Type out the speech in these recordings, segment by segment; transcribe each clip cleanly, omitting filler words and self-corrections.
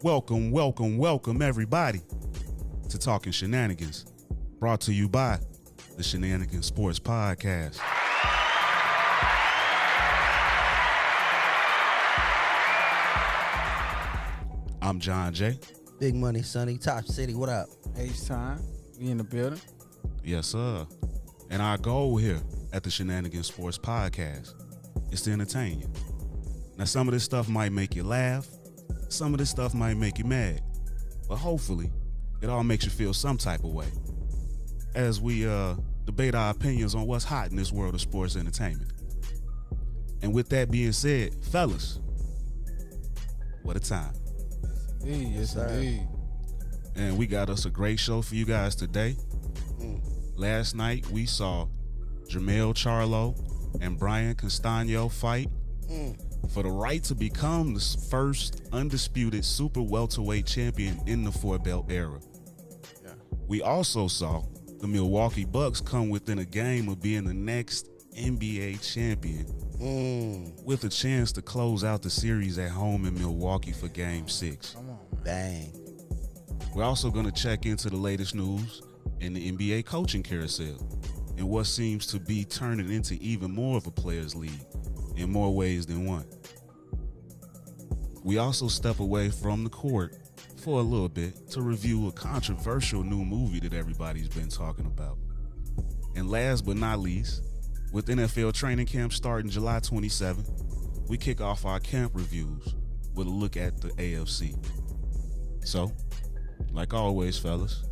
Welcome, everybody, to Talking Shenanigans, brought to you by the Shenanigans Sports Podcast. I'm John J. Big Money Sonny, Top City, what up? H-Time, we in the building. Yes, sir. And our goal here at the Shenanigans Sports Podcast is to entertain you. Now, some of this stuff might make you laugh. Some of this stuff might make you mad. But hopefully, it all makes you feel some type of way as we debate our opinions on what's hot in this world of sports entertainment. And with that being said, fellas, what a time. Yes, indeed. And we got us a great show for you guys today. Last night, we saw Jermell Charlo and Brian Castaño fight for the right to become the first undisputed super welterweight champion in the four-belt era. Yeah. We also saw the Milwaukee Bucks come within a game of being the next NBA champion with a chance to close out the series at home in Milwaukee for Game 6. Come on, man. Bang. We're also going to check into the latest news in the NBA Coaching Carousel and what seems to be turning into even more of a players' league in more ways than one. We also step away from the court for a little bit to review a controversial new movie that everybody's been talking about. And last but not least, with NFL training camp starting July 27th, we kick off our camp reviews with a look at the AFC. So, like always, fellas,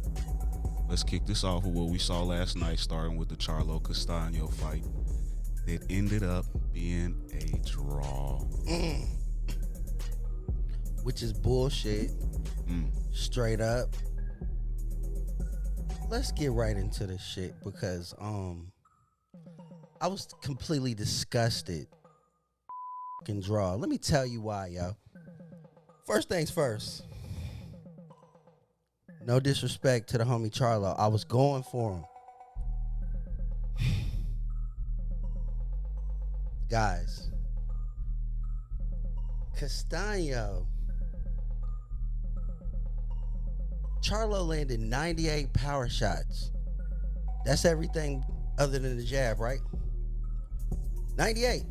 let's kick this off with what we saw last night, starting with the Charlo Castaño fight that ended up being a draw. Which is bullshit. Straight up. Let's get right into this shit because I was completely disgusted. Fucking draw. Let me tell you why, yo. First things first. No disrespect to the homie Charlo. I was going for him. Guys. Castaño. Charlo landed 98 power shots. That's everything other than the jab, right? 98.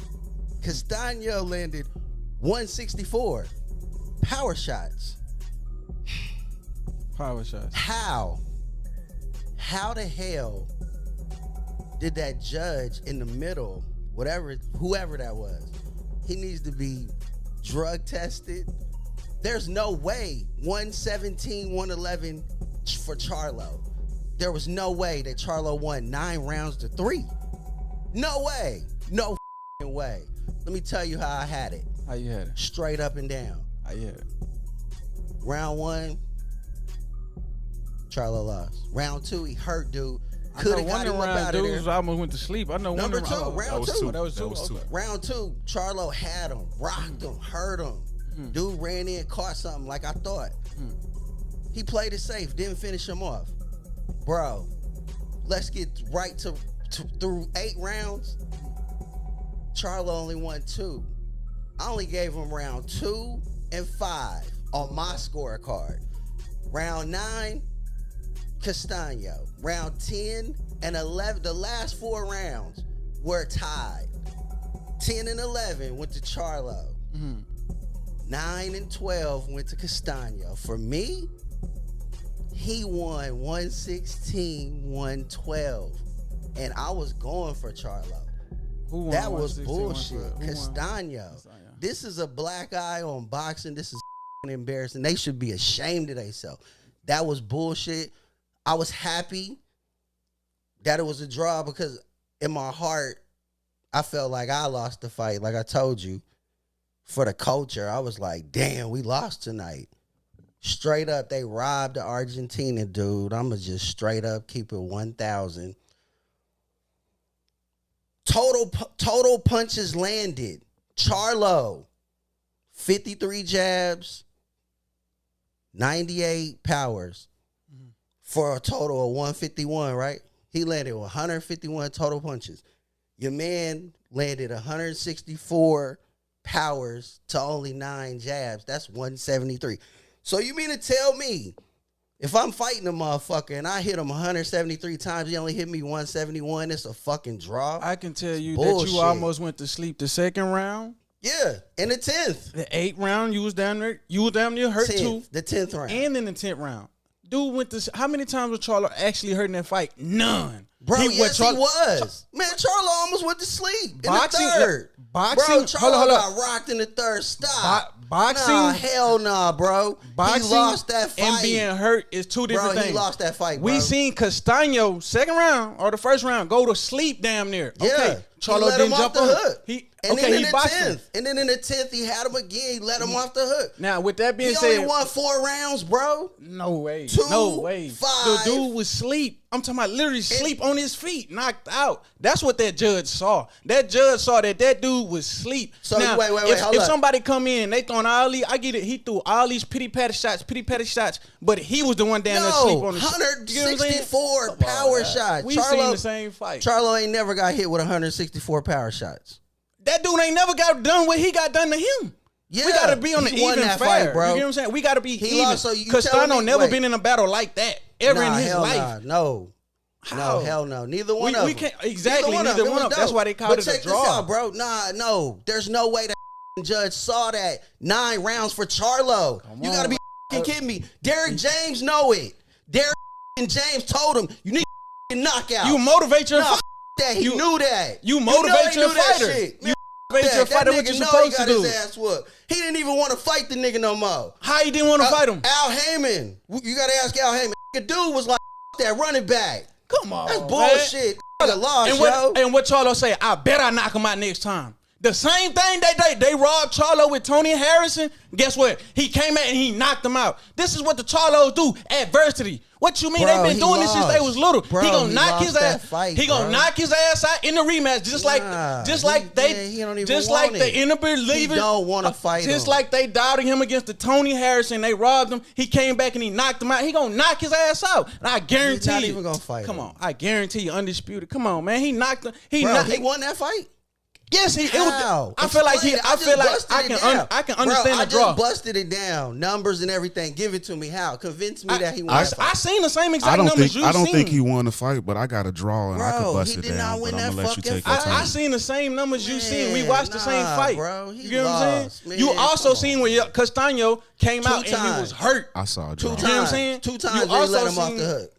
Castaño landed 164 power shots. Power shots. How the hell did that judge in the middle, whoever that was, he needs to be drug tested? There's no way 117, 111 for Charlo. There was no way that Charlo won 9 rounds to 3. No way. No way. Let me tell you how I had it. How you had it? Straight up and down. How you had it? Round 1, Charlo lost. Round 2, he hurt dude. Could have got him up out of there. I almost went to sleep. I know Number 2, round 2. That was two. Okay. Round 2, Charlo had him, rocked him, hurt him. Dude ran in, caught something like I thought. He played it safe, didn't finish him off. Bro, let's get right to through 8 rounds. Charlo only won 2. I only gave him round 2 and 5 on my scorecard. Round 9, Castaño. Round 10 and 11, the last 4 rounds were tied. 10 and 11 went to Charlo. 9 and 12 went to Castaño. For me, he won 116, 112. And I was going for Charlo. Who won? That was 116, bullshit. Castaño. This is a black eye on boxing. This is embarrassing. They should be ashamed of themselves. That was bullshit. I was happy that it was a draw because in my heart, I felt like I lost the fight. Like I told you, for the culture, I was like, damn, we lost tonight. Straight up, they robbed the Argentina dude. I'm going to just straight up keep it 1,000. Total punches landed. Charlo, 53 jabs, 98 powers for a total of 151, right? He landed 151 total punches. Your man landed 164 powers to only 9 jabs. That's 173. So you mean to tell me, if I'm fighting a motherfucker and I hit him 173 times, he only hit me 171, it's a fucking draw? I can tell you Bullshit. that you almost went to sleep the second round. Yeah, in the 10th. The 8th round, you was down there. You was damn near hurt too. The 10th round. And in the 10th round. Dude went to... How many times was Charlo actually hurt in that fight? None. Bro, he was. Man, Charlo almost went to sleep in the third. Boxing... Bro, Charlo got rocked in the third. Stop. Boxing... Nah, hell nah, bro. Boxing he lost that fight. And being hurt is two different things. He lost that fight, bro. We seen Castaño, second round or the first round, go to sleep damn near. Yeah. Okay. Charlo didn't jump the on hook. He boxed him. Him. And then in the 10th, he had him again. He let him off the hook. Now, with that being said... He only won 4 rounds, bro. No way. 2, no way. 5. The dude was asleep. I'm talking about literally sleep on his feet, knocked out. That's what that judge saw. That judge saw that dude was asleep. So, now, wait, if somebody come in, they throwing all these... I get it. He threw all these pity-patty shots, but he was the one down there sleep on the... 164 power shots. We seen the same fight. Charlo ain't never got hit with 164 power shots. That dude ain't never got done what he got done to him. Yeah, we gotta be on the even fair, fight, bro. You get what I'm saying? We gotta be even. Lost, so Castaño never been in a battle like that ever in his life. No, hell no. Neither one of them. We can't exactly. Neither one of them. That's why they called it a draw. This out, bro. No. There's no way the judge saw that 9 rounds for Charlo. You gotta be kidding me. Derrick James know it. Derrick James told him you need knockout. You motivate your fighter. That he knew that. You motivate your fighter. You motivate your fighter. What you supposed to do? His ass whooped. He didn't even want to fight the nigga no more. How he didn't want to fight him? Al Heyman. You gotta ask Al Heyman. The dude was like that running back. Come on, that's bullshit. And what Charlo say? I bet I knock him out next time. The same thing they robbed Charlo with Tony Harrison. Guess what? He came out and he knocked him out. This is what the Charlos do. Adversity. What you mean? They've been doing this since they was little. He gonna knock his ass. He gonna knock his ass out in the rematch, just like the inner believers. He don't want to fight. Just like they doubted him against the Tony Harrison. They robbed him. He came back and he knocked him out. He gonna knock his ass out. And I guarantee He's not even gonna fight. Come on, I guarantee you, undisputed. Come on, man. He knocked him. He won that fight. Yes, I feel like I can understand the draw. I just busted it down, numbers and everything. Give it to me. How? Convince me that he won. I seen the same exact numbers you seen. I don't think he won the fight, but I got a draw and I could bust it down. He did not win that fucking fight. I seen the same numbers you seen. We watched the same fight, bro. You get what I'm saying? You also seen where Castaño came out and he was hurt. I saw a draw. 2 times. You know what I'm saying? 2 times. You also let him off the hook.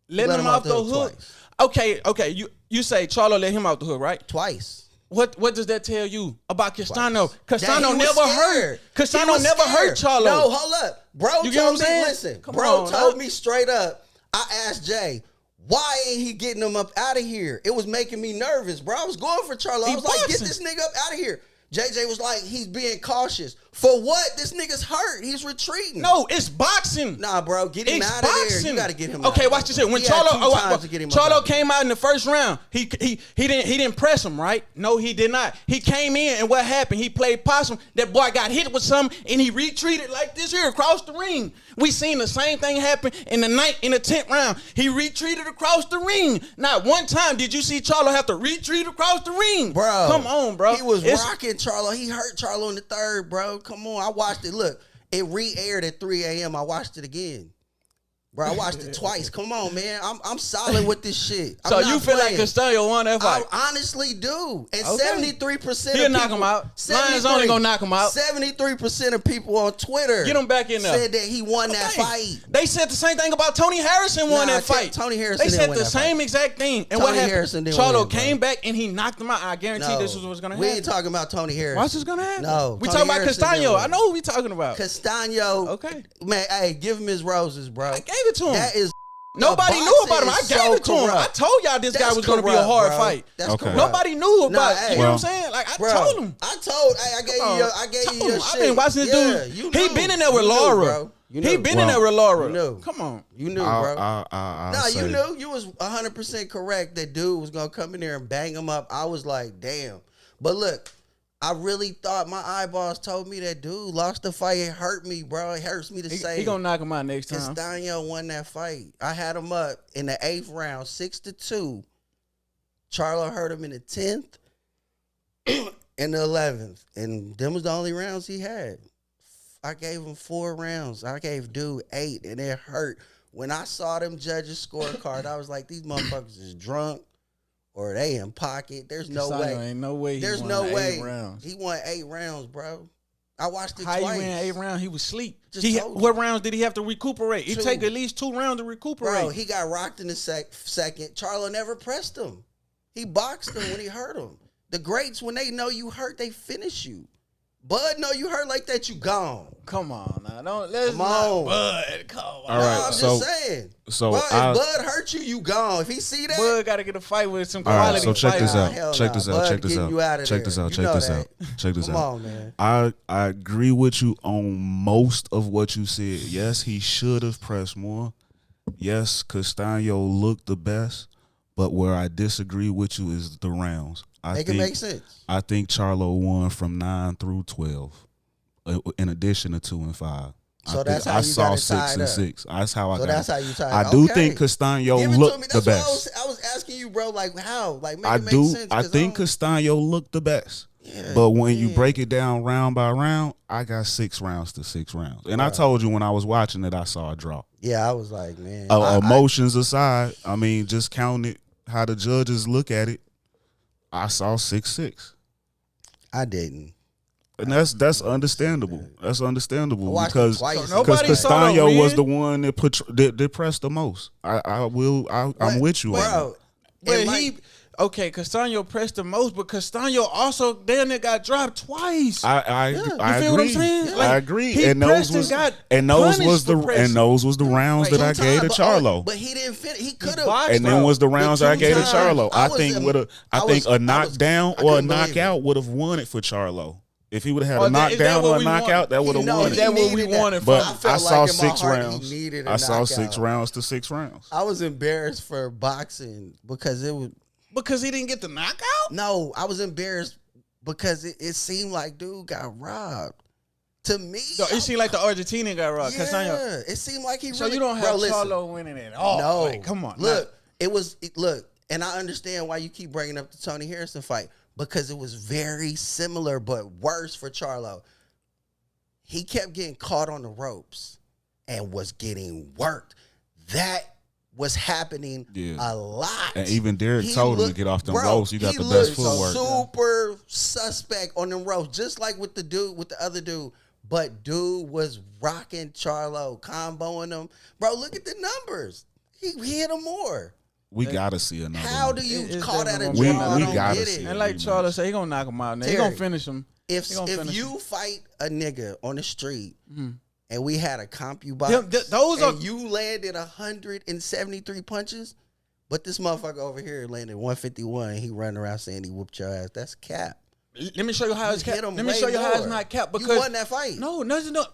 Let him off the hook. Okay. You say Charlo let him off the hook, right? Twice. What does that tell you about Castaño? Castaño never hurt. Castaño never hurt Charlo. No, hold up. Bro told me, listen. Bro told me straight up. I asked Jay, why ain't he getting him up out of here? It was making me nervous, bro. I was going for Charlo. I was like, get this nigga up out of here. JJ was like, he's being cautious. For what? This nigga's hurt. He's retreating. No, it's boxing. Nah, bro, get him out of there. You gotta get him out. Okay, watch this. When Charlo came out in the first round, he didn't press him, right? No, he did not. He came in and what happened? He played possum. That boy got hit with something and he retreated like this here across the ring. We seen the same thing happen in the 10th round. He retreated across the ring. Not one time did you see Charlo have to retreat across the ring. Bro, come on, bro. He was rocking Charlo. He hurt Charlo in the 3rd, bro. Come on, I watched it. Look, it re-aired at 3 a.m. I watched it again. Bro, I watched it twice. Come on, man. I'm solid with this shit. So you feel like Castaño won that fight? I honestly do. And 73% He'll knock him out. Lions only gonna knock him out. 73% of people on Twitter get him back in there. Said that he won that fight. They said the same thing about Tony Harrison won that fight. Tony Harrison They said the same exact thing. And what happened? Charlo came back and he knocked him out. I guarantee this is what's gonna happen. We ain't talking about Tony Harrison. What's gonna happen? No. We talking about Castaño. I know who we talking about. Castaño. Okay. Man, hey, give him his roses, bro. I gave it to him. That is nobody knew about him. I gave it to him. I told y'all this guy was going to be a hard fight. That's corrupt. Nobody knew about it. You know what I'm saying? Like, I told him. I gave you your shit. I've been watching this dude. He been in there with Laura. He been in there with Laura. You knew. Come on. You knew, bro. No, you knew. You was 100% correct that dude was going to come in there and bang him up. I was like, damn. But look, I really thought my eyeballs told me that dude lost the fight. It hurt me, bro. It hurts me to say. He gonna knock him out next time. Castaño won that fight. I had him up in the 8th round, 6-2. Charlo hurt him in the 10th and the 11th. And them was the only rounds he had. him 4 rounds. I gave dude 8, and it hurt. When I saw them judges' scorecard, I was like, these motherfuckers is drunk or they in pocket. There's no way. Ain't no way. There's no way. 8 rounds. He won 8 rounds, bro. I watched it How twice. you win 8 rounds? He was asleep. Just What rounds did he have to recuperate? It 2. take at least 2 rounds to recuperate. Bro, he got rocked in the second. Charlo never pressed him. He boxed him when he hurt him. The greats, when they know you hurt, they finish you. Bud know you hurt like that, you gone. Come on now. Let's Come on. Bud, come on. All right, I'm so- just saying. So Bud, if Bud hurt you, you gone. If he see that, Bud got to get a fight with some all right, quality so check this fighters. out. Hell Check nah. this out. Bud Check this getting out. you out of Check there. this out. You Check know this that. out. Check this Come out. on, man. I agree with you on most of what you said. Yes, he should have pressed more. Yes, Castaño looked the best. But where I disagree with you is the rounds. Make it make sense. I think Charlo won from 9 through 12, in addition to 2 and 5. So that's how I you saw got it 6 tied and up. 6. That's how I So got that's it. how you tied I it. do Okay. think Castaño Give it to looked me. the That's what best. I was asking you, bro. Like how? Like make I it make do. sense. I 'cause think don't- Castaño looked the best. Yeah, But when you yeah. break it down round by round, I got 6 rounds to 6 rounds. And I told you when I was watching it, I saw a draw. Yeah, I was like, man. Emotions aside, I mean, just counting it, how the judges look at it, I saw 6-6. I didn't. And that's understandable. That's understandable I watched it because twice. So nobody saw the Castaño was win? the one that pressed the most. I'm with you on that. Bro. But and like, Castaño pressed the most, but Castaño also damn near got dropped twice. I You agree. feel what I'm saying? I Like, agree. he And pressed those and was got those punished for pressing. rounds that I gave to Charlo. But he didn't fit. He could have. boxed, And then was the rounds I gave to Charlo. I think a knockdown or a knockout would have won it for Charlo. If he would have had a Is that knockdown what or a we knockout, want? that would have won Is it. that what we wanted? But I felt I like saw in my 6 heart he rounds. needed a I saw 6 knockout. rounds to 6 rounds. I was embarrassed for boxing because it was. Because he didn't get the knockout? No, I was embarrassed because it seemed like dude got robbed. To me, So it seemed like the Argentinian got robbed. Castaño. yeah, it seemed like he. So really, you don't have bro, listen, Charlo winning it all. No, Like, come on. Look, and I understand why you keep bringing up the Tony Harrison fight because it was very similar but worse for Charlo. He kept getting caught on the ropes and was getting worked. That was happening a lot. And even Derek He told him to looked- get off them bro, ropes. You got he the best looked footwork. Super suspect on them ropes, just like with the other dude. But dude was rocking Charlo, comboing him. Bro, look at the numbers. He hit him more. We gotta see another. How one. do you It's call that a definitely draw? gonna I be don't gotta get see it. it. And like Charlo said, he gonna knock him out. Now. He Terry, gonna finish him. If finish you fight a nigga on the street Mm-hmm. and we had a CompuBox, Those are- and you landed 173 punches, but this motherfucker over here landed 151 and he running around saying he whooped your ass. That's cap. Let me show you how it's hit cap. him Let me way show you how it's more. not cap. You Because won that fight. No.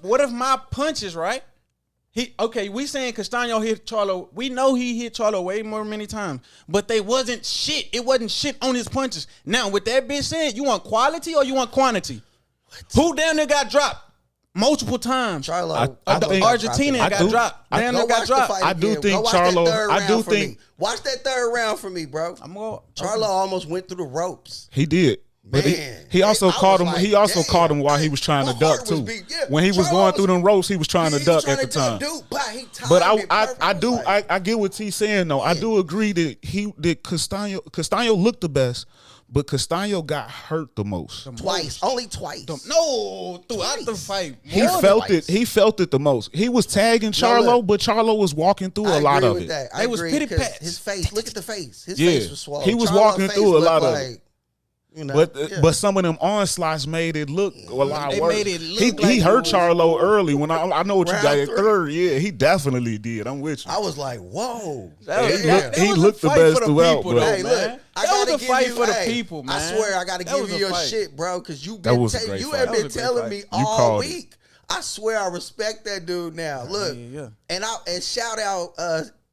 What if my punches, right? We saying Castaño hit Charlo. We know he hit Charlo way more many times, but they wasn't shit. It wasn't shit on his punches. Now, with that being said, you want quality or you want quantity? Who down there got dropped multiple times? Charlo. I The think- Argentinian I got do- dropped. I- Down Go there got watch the dropped. fight I do again. think Go watch that Charlo- third I do round for think- me. Watch that third round for me, bro. I'm going. Charlo almost went through the ropes. He did. But Man, he also I caught was him. like, He also damn, caught him while he was trying my to duck heart was too. beat. Yeah, When he was Charlo going through was- them ropes, he was trying to He was duck trying at the to duck, time. dude, but he timed But it perfect. I do Like, I get what T's saying though. I do agree that Castaño looked the best, but Castaño got hurt the most. twice, only twice. No, throughout the fight. He More than felt twice. it. He felt it the most. He was tagging Charlo, look. but Charlo was walking through I a lot agree of with it. that. I They was agree, pity 'cause pats. His face, look at the face. His Yeah. face was swollen. He was Charlo's walking face through a lot looked of it. like, you know, But yeah. but some of them onslaughts made it look a lot They worse. made it look he like hurt it was- Charlo early when I know what you Round got at 3. third. Yeah, he definitely did. I'm with you. I was like, whoa. That was- He that- looked- that he was a looked the fight best for the throughout, people, but- though, Hey, look, man. I That gotta was a give fight you, for the hey, people, man. I swear, I gotta That give was you a your fight. shit, bro, because you That was a great you fight. have That was been a great telling fight. me You all called it. week. I swear, I respect that dude now. Look, yeah. and shout out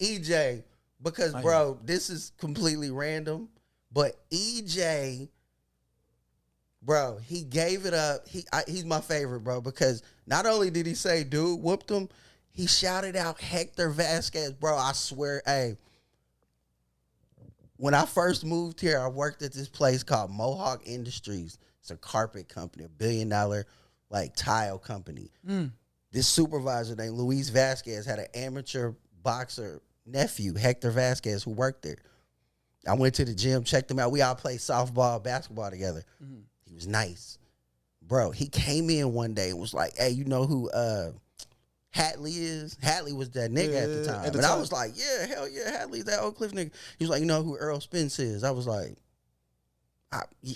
EJ because, bro, this is completely random, but EJ. Bro, he gave it up. He's my favorite, bro, because not only did he say, dude, whooped him, he shouted out Hector Vasquez. Bro, I swear, hey, when I first moved here, I worked at this place called Mohawk Industries. It's a carpet company, $1 billion like tile company. This supervisor named Luis Vasquez had an amateur boxer nephew, Hector Vasquez, who worked there. I went to the gym, checked him out. We all played softball, basketball together. He was nice. Bro, he came in one day and was like, hey, you know who Hatley is? Hatley was that nigga at the time. And I was like, yeah, hell yeah, Hatley's that Oak Cliff nigga. He was like, you know who Earl Spence is? I was like,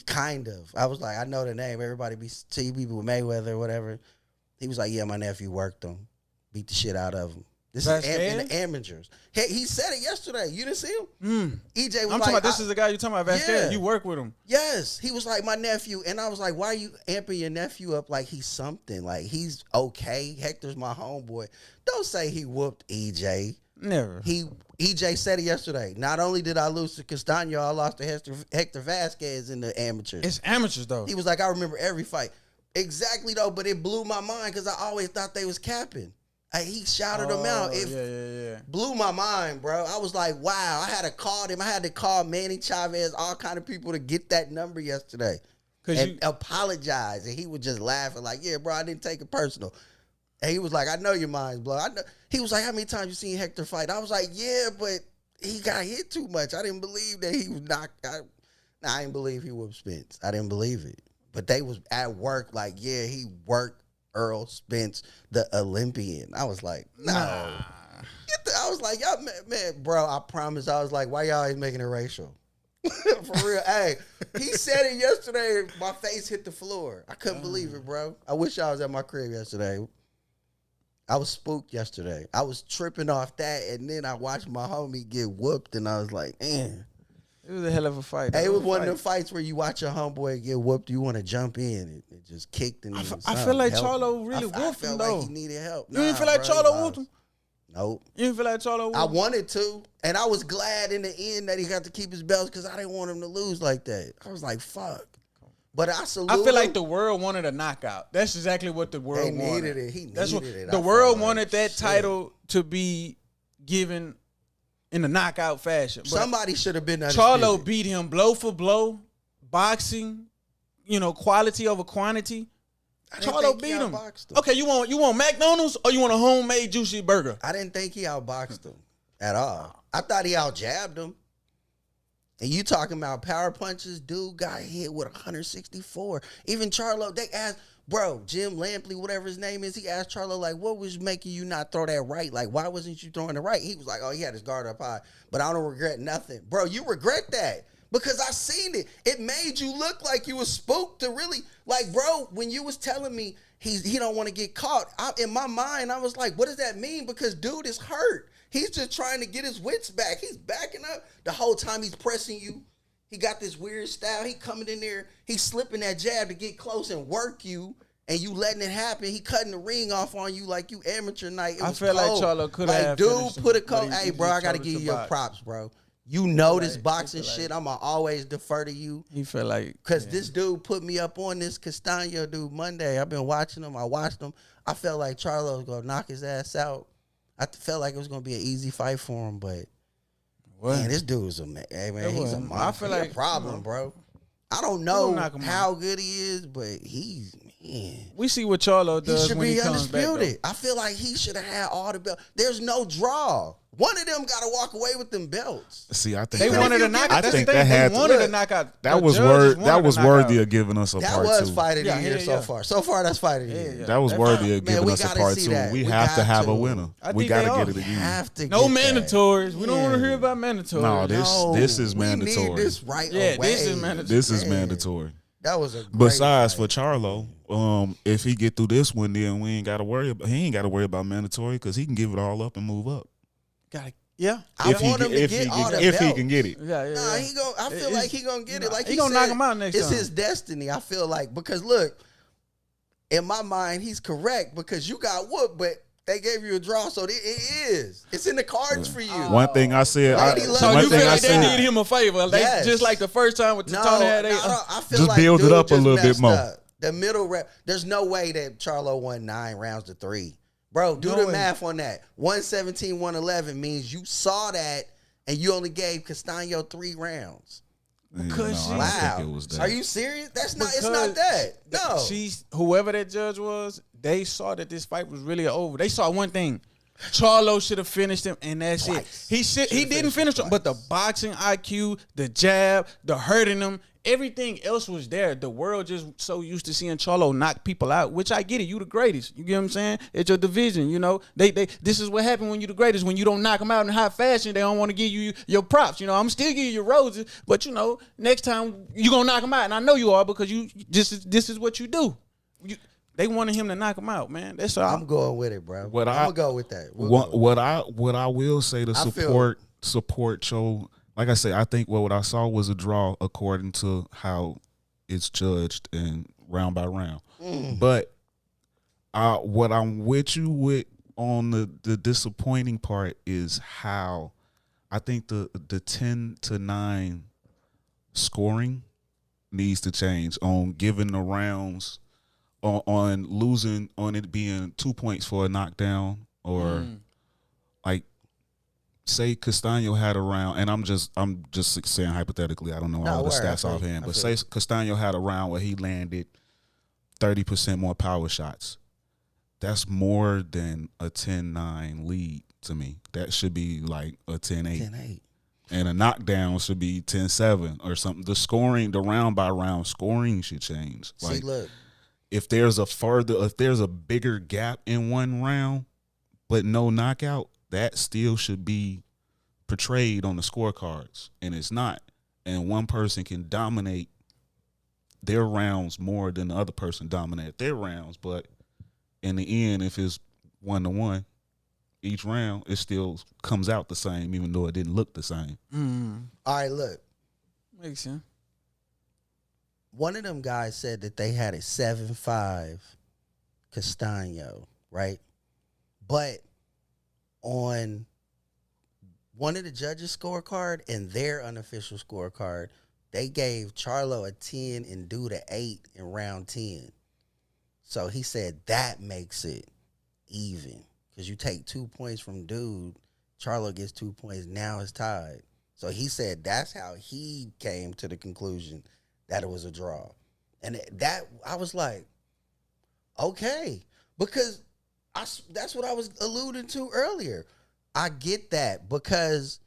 kind of. I was like, I know the name. Everybody be people with Mayweather or whatever. He was like, yeah, my nephew worked him. Beat the shit out of him. This is in the amateurs. He said it yesterday. You didn't see him? EJ was I'm talking about this is the guy you talking about, Vasquez. Yeah. You work with him. Yes. He was like, my nephew. And I was like, why are you amping your nephew up like he's something? Like, he's okay. Hector's my homeboy. Don't say he whooped EJ. Never. EJ said it yesterday. Not only did I lose to Castaño, I lost to Hector Vasquez in the amateurs. It's amateurs, though. He was like, I remember every fight. Exactly, though, but it blew my mind because I always thought they was capping. He shouted them out. It blew my mind, bro. I was like, wow. I had to call him. I had to call Manny Chavez, all kind of people to get that number yesterday and apologize. And he was just laughing like, yeah, bro, I didn't take it personal. And he was like, I know your mind's blown. I know. He was like, how many times you seen Hector fight? I was like, yeah, but he got hit too much. I didn't believe that he was knocked out. I didn't believe he whooped Spence. I didn't believe it. But they was at work like, yeah, he worked Earl Spence, the Olympian. I was like, no. I was like, y'all, man, bro, I promise. I was like, why y'all always making it racial? For real. Hey, he said it yesterday. My face hit the floor. I couldn't believe it, bro. I wish I was at my crib yesterday. I was spooked yesterday. I was tripping off that, and then I watched my homie get whooped, and I was like, man. It was a hell of a fight. Hey, it was one of them fights where you watch your homeboy get whooped, you want to jump in. It just kicked in. I feel like Charlo really whooped him, though. Like he needed help. You didn't feel like Charlo whooped him? Nope. You didn't feel like Charlo whooped him? I wanted to, and I was glad in the end that he got to keep his belts because I didn't want him to lose like that. I was like, fuck. But I salute him. I feel like the world wanted a knockout. That's exactly what the world wanted. They needed it. He needed it. The world wanted that title to be given in a knockout fashion. But somebody should have been Charlo beat him blow for blow, boxing, quality over quantity. Charlo beat him. Okay, you want McDonald's or you want a homemade juicy burger? I didn't think he outboxed him at all. I thought he outjabbed him. And you talking about power punches, dude got hit with 164. Even Charlo, they asked, bro, Jim Lampley, whatever his name is, he asked Charlo, like, what was making you not throw that right? Like, why wasn't you throwing the right? He was like, oh, he had his guard up high. But I don't regret nothing. Bro, you regret that. Because I seen it. It made you look like you was spooked to really, like, bro, when you was telling me he don't want to get caught, in my mind, I was like, what does that mean? Because dude is hurt. He's just trying to get his wits back. He's backing up. The whole time he's pressing you. He got this weird style. He coming in there. He's slipping that jab to get close and work you. And you letting it happen. He cutting the ring off on you like you amateur night. I feel like Charlo could have. Dude, put a coat. Hey, bro, I got to give you your props, bro. You know this boxing shit. I'm going to always defer to you. He felt like. Because this dude put me up on this Castaño dude Monday. I've been watching him. I watched him. I felt like Charlo was going to knock his ass out. I felt like it was going to be an easy fight for him, but man, this dude is he's a monster. I feel like a problem, bro. I don't know how good he is, but man. We see what Charlo does when he comes back. He should be undisputed. I feel like he should have had all the belts. There's no draw. One of them got to walk away with them belts. See, I think they wanted a knockout. I think that had they wanted a knockout. That was worthy of giving us a part 2. That was fight of the year so far. So far, that's fight of the year. That was worthy of giving us a part 2. We have to have a winner. We got to get it again. No mandatories. We don't want to hear about mandatories. No, this is mandatory. We need this right away. Yeah, this is mandatory. This is mandatory. That was a great Besides fight. for Charlo, if he get through this one, then he ain't got to worry about mandatory because he can give it all up and move up. Yeah, I want him to get all the belts. If he can get it. Nah, I feel like he gonna get it. Like he gonna knock him out next time. It's his destiny. I feel like because look, in my mind, he's correct because you got whooped, but they gave you a draw, so it is. It's in the cards for you. One thing I said, so you feel like they did him a favor, just like the first time with Tony had. I feel just like build it up a little bit more. The middle rep. There's no way that Charlo won 9 rounds to 3. Bro, do the math on that. 117, 111 means you saw that and you only gave Castaño 3 rounds. Because I don't think it was that. Are you serious? It's not that. No. Whoever that judge was, they saw that this fight was really over. They saw one thing. Charlo should have finished him, and that's Twice. it. He didn't finish him, but the boxing IQ, the jab, the hurting him, everything else was there. The world just so used to seeing Charlo knock people out, which I get it. You the greatest. You get what I'm saying? It's your division. You know, this is what happened when you the greatest. When you don't knock them out in high fashion, they don't want to give you your props. You know, I'm still giving you your roses, but you know, next time you gonna knock them out, and I know you are because this is what you do. They wanted him to knock him out, man. That's all. I'm going with it, bro. I'm gonna go with that. What I will say to support Cho. Like I say, I think what I saw was a draw according to how it's judged and round by round. But what I'm with you with on the disappointing part is how I think the 10-9 scoring needs to change on giving the rounds on losing on it being 2 points for a knockdown or like. Say Castaño had a round, and I'm just saying hypothetically. I don't know all the stats offhand, but say Castaño had a round where he landed 30% more power shots. That's more than a 10-9 lead to me. That should be like a 10-8. 10-8. And a knockdown should be 10-7 or something. The scoring, the round by round scoring should change. Like, look, if there's a bigger gap in one round, but no knockout, that still should be portrayed on the scorecards, and it's not. And one person can dominate their rounds more than the other person dominate their rounds. But in the end, if it's 1-1, each round, it still comes out the same, even though it didn't look the same. All right, look. Makes sense. One of them guys said that they had a 7-5 Castaño, right? But on one of the judges' scorecard and their unofficial scorecard, they gave Charlo a 10 and Dude a 8 in round 10. So he said that makes it even. Because you take 2 points from Dude, Charlo gets 2 points, now it's tied. So he said that's how he came to the conclusion that it was a draw. And that, I was like, okay. Because that's what I was alluding to earlier. I get that because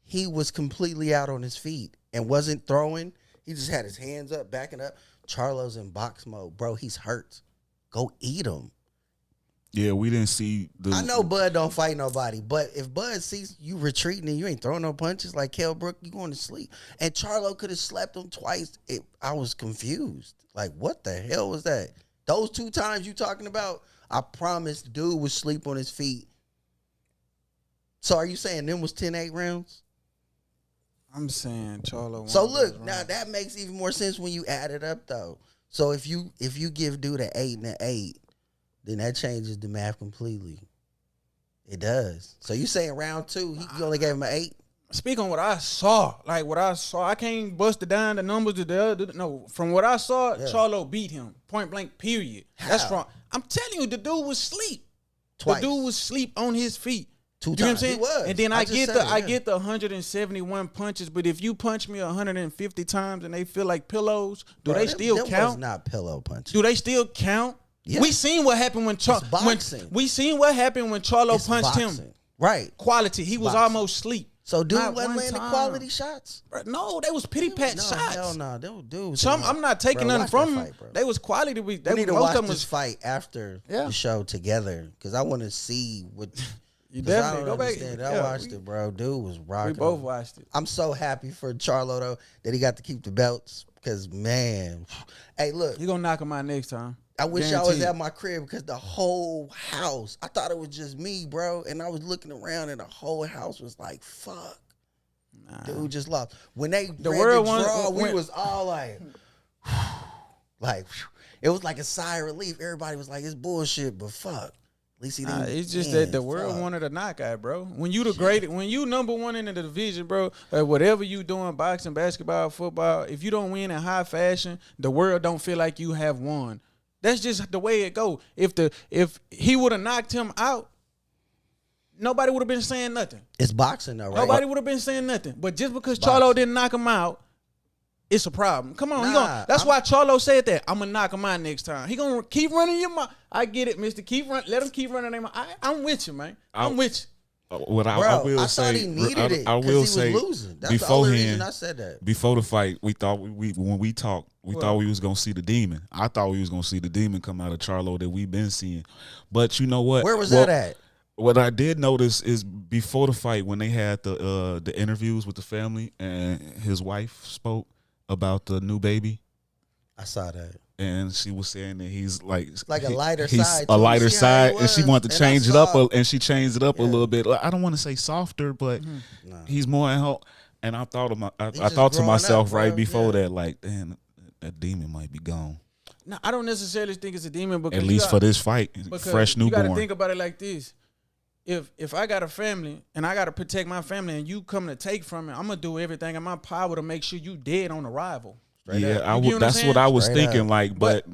he was completely out on his feet and wasn't throwing. He just had his hands up, backing up. Charlo's in box mode. Bro, he's hurt. Go eat him. Yeah, we didn't see I know Bud don't fight nobody, but if Bud sees you retreating and you ain't throwing no punches like Kell Brook, you going to sleep. And Charlo could have slapped him twice. I was confused. Like, what the hell was that? Those 2 times you talking about, I promise Dude was asleep on his feet. So are you saying them was 10-8 rounds? I'm saying Charlo. So look, now that makes even more sense when you add it up though. So if you give Dude an 8 and an 8, then that changes the math completely. It does. So you saying round 2, you only gave him an 8? Speak on what I saw. Like what I saw, I can't bust it down the numbers to the other. No, from what I saw, Charlo beat him. Point blank, period. How? That's wrong. I'm telling you, the dude was asleep. Twice. The dude was asleep on his feet. 2 times. You know what I'm saying? He was. And then I get the 171 punches, but if you punch me 150 times and they feel like pillows, do Bro, they still them count? was not pillow punches. Do they still count? Yeah. We seen what happened when Charlo punched him. Right. Quality. He was almost asleep. So Dude Not wasn't one landing time. quality shots? Bro, no, they was pity pat shots. Hell no. Dude. I'm not taking nothing from them. They was quality. We need to watch this fight after the show together because I want to see what. You definitely go back. I watched it, bro. Dude was rocking. We both watched it. I'm so happy for Charlo though that he got to keep the belts because man, hey, look, you gonna knock him out next time. I wish I was at my crib because the whole house, I thought it was just me, bro, and I was looking around and the whole house was like, fuck. Nah. Dude just lost. When they the world the draw, we was all like, it was like a sigh of relief. Everybody was like, it's bullshit, but fuck. At least he didn't. It's just that the world wanted a knockout, bro. When you the greatest, when you number one in the division, bro, whatever you doing, boxing, basketball, football, if you don't win in high fashion, the world don't feel like you have won. That's just the way it go. If he would have knocked him out, nobody would have been saying nothing. It's boxing though, right? Nobody would have been saying nothing. But just because Charlo didn't knock him out, it's a problem. Come on, that's why Charlo said that. I'm gonna knock him out next time. He gonna keep running your mouth. I get it, Mister. Let him keep running their mouth. I'm with you, man. I'm with you. What I will say, thought he needed it. I will say, he was losing. That's the only reason I said that. Before the fight, we thought when we talked, thought we was gonna see the demon. I thought we was gonna see the demon come out of Charlo that we've been seeing. But you know what? Where was that at? What I did notice is before the fight, when they had the interviews with the family and his wife spoke about the new baby. I saw that. And she was saying that he's like a lighter side. A lighter side, and she wanted to change it up, and she changed it up a little bit. I don't want to say softer, but he's more in hope. And I thought to myself right before that, like, damn, that demon might be gone. No, I don't necessarily think it's a demon, because at least for this fight, fresh newborn. You got to think about it like this: if I got a family and I got to protect my family, and you come to take from it, I'm gonna do everything in my power to make sure you dead on arrival. That's what I was thinking. Like, but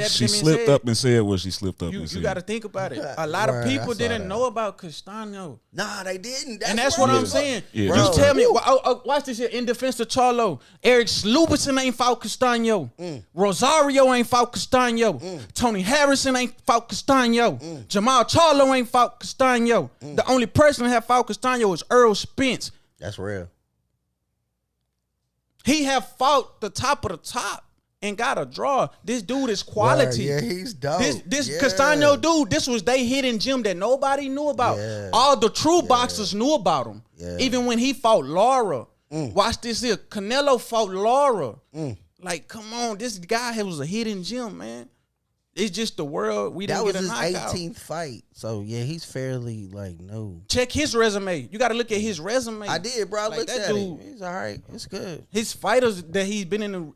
she slipped up and said what she slipped up and said. You got to think about it. A lot of people didn't know about Castaño. Nah, they didn't. That's what I'm saying. Yeah. You tell me. Watch this here. In defense of Charlo, Eric Slubison ain't fought Castaño. Rosario ain't fought Castaño. Tony Harrison ain't fought Castaño. Jermell Charlo ain't fought Castaño. The only person that have fought Castaño is Earl Spence. That's real. He have fought the top of the top and got a draw. This dude is quality. Yeah, he's dope. This Castaño dude, this was they hidden gem that nobody knew about. Yeah. All the true boxers knew about him. Yeah. Even when he fought Laura. Watch this here. Canelo fought Laura. Like, come on. This guy was a hidden gem, man. It's just the world. We didn't get a knockout. That was his 18th fight. So, yeah, he's fairly, no. Check his resume. You got to look at his resume. I did, bro. I looked at it. He's all right. It's good. His fighters that he's been in the ring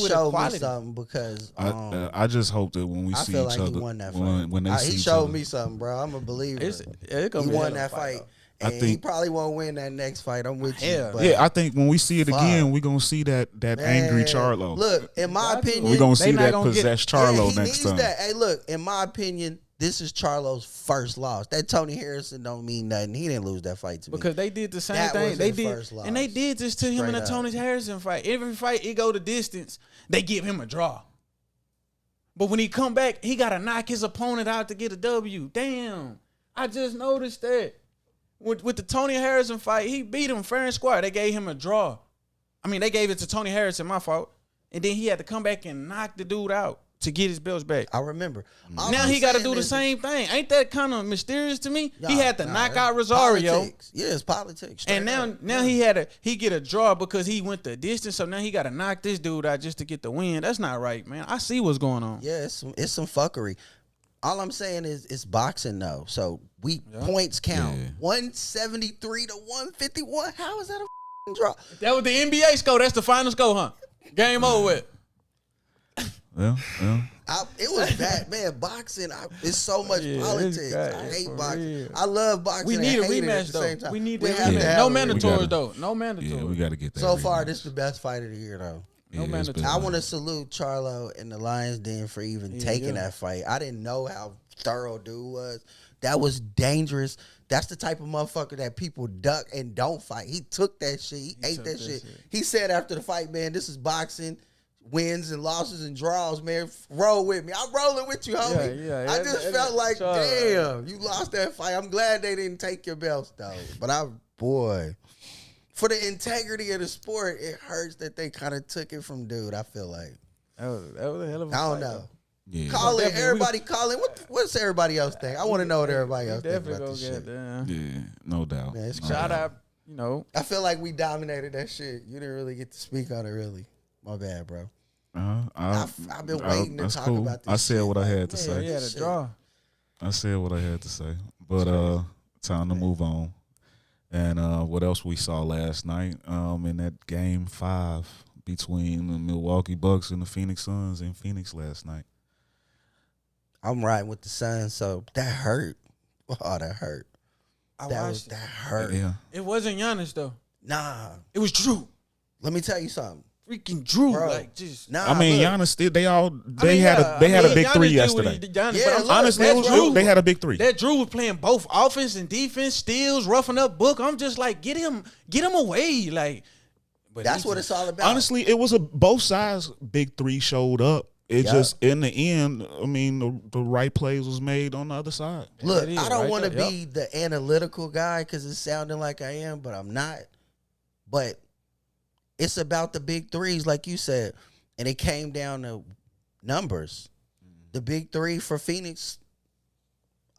with are quality. He showed me something because I just hope that when we see each other, he won that fight. When they see he showed me something, bro. I'm a believer. He won that fight. And he probably won't win that next fight. I'm with you. Yeah, I think when we see it again, we're going to see that angry Charlo. Look, in my opinion, we're going to see that possessed Charlo next time. Hey, look, in my opinion, this is Charlo's first loss. That Tony Harrison don't mean nothing. He didn't lose that fight to me. Because they did the same thing. They did, and they did this to him in the Tony Harrison fight. Every fight, it go the distance. They give him a draw. But when he come back, he got to knock his opponent out to get a W. Damn. I just noticed that. With the Tony Harrison fight, he beat him fair and square. They gave him a draw. I mean, they gave it to Tony Harrison, my fault. And then he had to come back and knock the dude out to get his belts back. I remember. Now he got to do the same thing. Ain't that kind of mysterious to me? He had to knock out Rosario. Politics. Yeah, it's politics. And now he get a draw because he went the distance. So now he got to knock this dude out just to get the win. That's not right, man. I see what's going on. Yeah, it's some fuckery. All I'm saying is it's boxing though. So points count. Yeah. 173 to 151. How is that a draw? That was the NBA score. That's the final score, huh? Game over with. Yeah. It was that, man. Boxing, it's so much politics. I hate boxing. I love boxing. We need a rematch, though. We need a rematch. No mandatory, though. No mandatory. Yeah, we got to get that. So far, this is the best fight of the year, though. No mandatory. I want to salute Charlo and the Lions Den for even taking that fight. I didn't know how thorough dude was. That was dangerous. That's the type of motherfucker that people duck and don't fight. He took that shit. He ate that shit. He said after the fight, man, this is boxing. Wins and losses and draws, man. Roll with me. I'm rolling with you, homie. I just felt like, damn, you lost that fight. I'm glad they didn't take your belts, though. But for the integrity of the sport, it hurts that they kind of took it from dude, I feel like. That was a hell of a fight. I don't know. Yeah. Call in. Everybody call in. What's everybody else think? I want to know what everybody else think about this shit. Yeah, no doubt. Man, shout out, I feel like we dominated that shit. You didn't really get to speak on it, really. My bad, bro. I've been waiting to talk about this. I said what I had to say. Yeah, the draw. I said what I had to say. But time to move on. And what else we saw last night in that game 5 between the Milwaukee Bucks and the Phoenix Suns in Phoenix last night. I'm riding with the Suns, so that hurt. Oh, that hurt. That hurt. Yeah. It wasn't Giannis, though. Nah. It was Drew. Let me tell you something. Freaking Drew, bro. Like just. Nah, I mean, Giannis still. They had a big three yesterday. Honestly, they had a big three. That Drew was playing both offense and defense, steals, roughing up Book. I'm just like, get him away, like. But that's what it's all about. Honestly, it was both sides. Big three showed up. It just in the end, I mean, the right plays was made on the other side. Look, I don't want to be the analytical guy because it's sounding like I am, but I'm not. But it's about the big threes, like you said, and it came down to numbers. The big three for Phoenix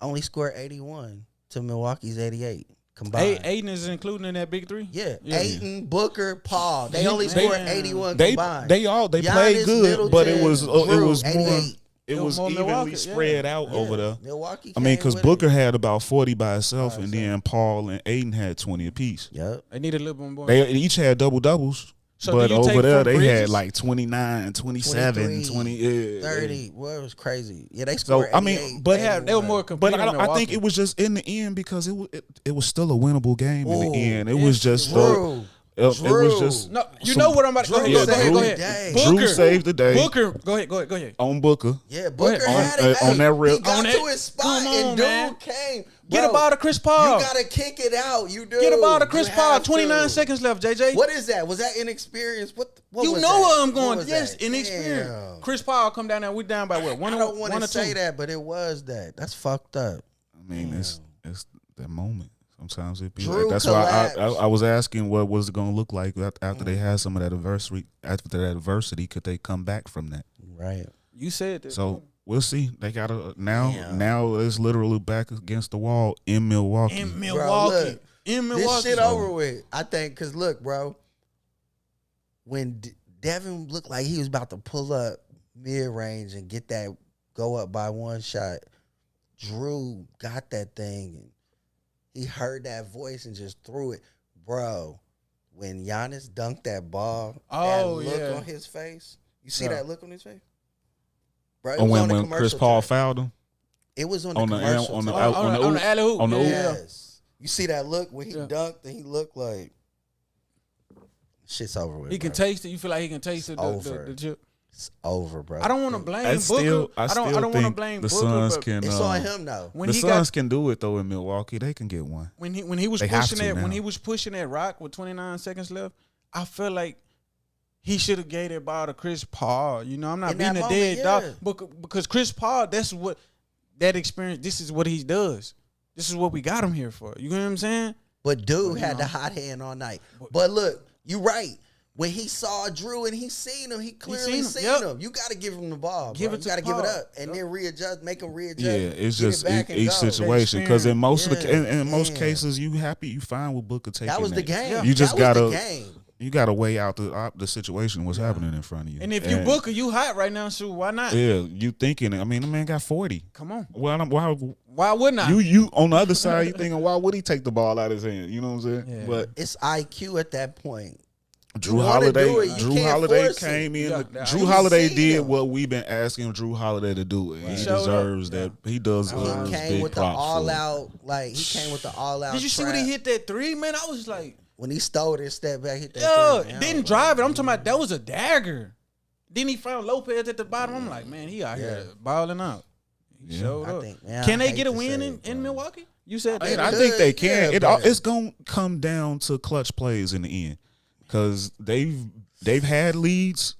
only scored 81 to Milwaukee's 88. Combined. Aiden is included in that big three? Yeah. Aiden, Booker, Paul. They only scored 81 combined. They played good, Middleton, but it was more 88. It was evenly spread out over there. Milwaukee. I mean, because Booker had about 40 by himself, and then Paul and Aiden had 20 apiece. Yep. They need a little bit more. They each had double doubles. So but over there, they Bridges? had like 29, 27, 20, 30. Well, it was crazy. Yeah, they scored. So I mean, but they were more complete. But I think it was just in the end because it was still a winnable game in the end. It was just Drew. It was just no. You know what I'm about to go ahead. Go ahead. Drew saved the day. Booker, go ahead. On Booker. Yeah, Booker had it on that rip. He got to his spot and dude came. Get a ball to Chris Paul. You gotta kick it out. You do. Get a ball to Chris Paul. 29 seconds left, JJ. What is that? Was that inexperience? What you was know that? where I'm going? Yes, that? inexperience. Damn. Chris Paul come down there. We down by what? One I don't want to or say two? that, but it was that. That's fucked up. I mean, it's that moment. Sometimes it be Drew like that's collapsed. why I was asking what was it going to look like after they had some of that adversity. After that adversity, could they come back from that? Right. You said that. So we'll see. They got to now it's literally back against the wall in Milwaukee. Bro, look, this shit over with. I think because look, bro, when Devin looked like he was about to pull up mid range and get that go up by one shot, Drew got that thing and he heard that voice and just threw it, bro. When Giannis dunked that ball, that look on his face. You see that look on his face? Bro, it was on the when Chris Paul fouled him? It was on the commercial. On the alley-oop. On the yes. You see that look when he dunked and he looked like shit's over with. He can taste it. You feel like he can taste the chip? It's over, bro. I don't want to blame Booker. I don't want to blame the Booker. Suns can. It's on him though. The Suns can do it though in Milwaukee. They can get one. When he was pushing that rock with 29 seconds left, I feel like he should have gave that ball to Chris Paul. You know, I'm not being a dead dog, because Chris Paul, that's what that experience. This is what he does. This is what we got him here for. You know what I'm saying? But dude had the hot hand all night. But look, you right. When he saw Drew and he seen him, he clearly seen him. You got to give him the ball. Bro. You got to give it up and then readjust, make him readjust. Yeah, it's just each situation. Because in most in most cases, you fine with Booker taking that was the game. You just gotta weigh out the situation, what's happening in front of you. And if you Booker, you hot right now, so why not? Yeah, you thinking? I mean, the man got 40. Come on. Why wouldn't I? You on the other side, you thinking, why would he take the ball out of his hand? You know what I'm saying? Yeah. But it's IQ at that point. Drew Holiday came in. Drew Holiday did what we've been asking Drew Holiday to do. He deserves that. He does. He came with the all out. Like he came with the all out. Did you see when he hit that three, man? I was like, when he stole it and stepped back, hit that three. Didn't drive it. I'm talking about that was a dagger. Then he found Lopez at the bottom. I'm like, man, he out here balling out. He showed up. Can they get a win in Milwaukee? You said that. I think they can. It's gonna come down to clutch plays in the end. Because they've had leads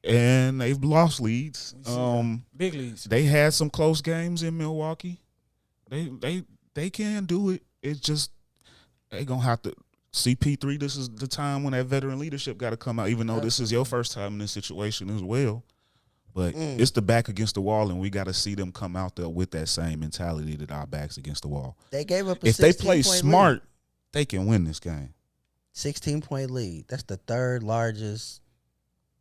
and they've lost leads. Big leads. They had some close games in Milwaukee. They can do it. It's just they gonna have to. CP3, this is the time when that veteran leadership got to come out. Even though this is your first time in this situation as well, but it's the back against the wall, and we got to see them come out there with that same mentality that our backs against the wall. They gave up. If they play smart, they can win this game. 16-point lead. That's the third largest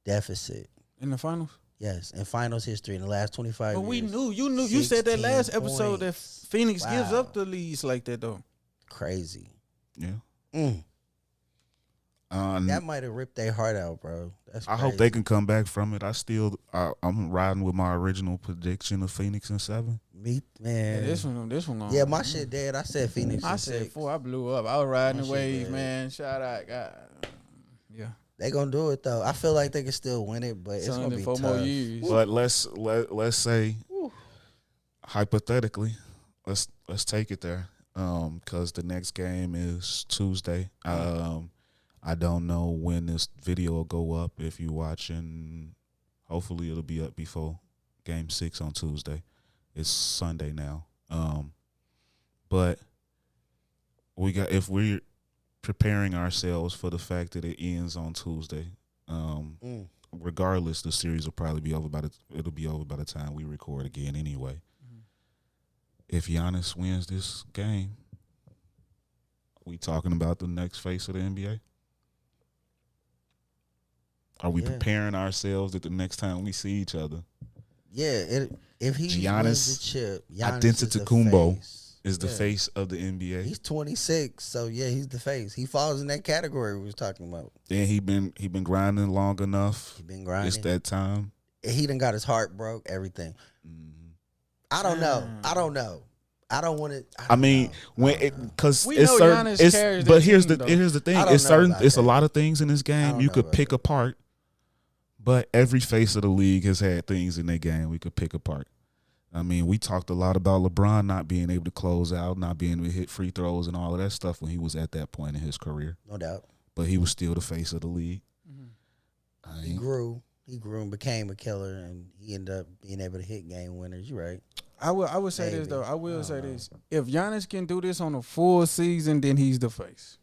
deficit in the finals. Yes, in finals history in the last 25 years. But we knew. You said that last episode that Phoenix gives up the leads like that though. Crazy. Yeah. That might have ripped their heart out, bro. That's crazy. I hope they can come back from it. I'm riding with my original prediction of Phoenix in 7. Me, man. Yeah, this one. Yeah, my shit dead. I said Phoenix. I said 4. I blew up. I was riding the wave, man. Shout out, God. Yeah. They gonna do it though. I feel like they can still win it, but it's gonna be 4 tough. more years. But let's say hypothetically, let's take it there. Because the next game is Tuesday. I don't know when this video will go up. If you're watching, hopefully it'll be up before Game 6 on Tuesday. It's Sunday now. But if we're preparing ourselves for the fact that it ends on Tuesday, regardless, the series will probably be over it'll be over by the time we record again anyway. If Giannis wins this game, we talking about the next face of the NBA? Are we preparing ourselves that the next time we see each other? Yeah, if he wins the chip, Giannis Antetokounmpo is the face of the NBA. He's 26, so yeah, he's the face. He falls in that category we was talking about. And he been grinding long enough. He been grinding. It's that time. He done got his heart broke. Everything. I don't know. I don't want to. I mean, because it's certain. But here's the thing. It's certain. It's a lot of things in this game you could pick apart. But every face of the league has had things in their game we could pick apart. I mean, we talked a lot about LeBron not being able to close out, not being able to hit free throws and all of that stuff when he was at that point in his career. No doubt. But he was still the face of the league. He grew and became a killer, and he ended up being able to hit game winners. You're right. I would say this, though. I will say this. If Giannis can do this on a full season, then he's the face.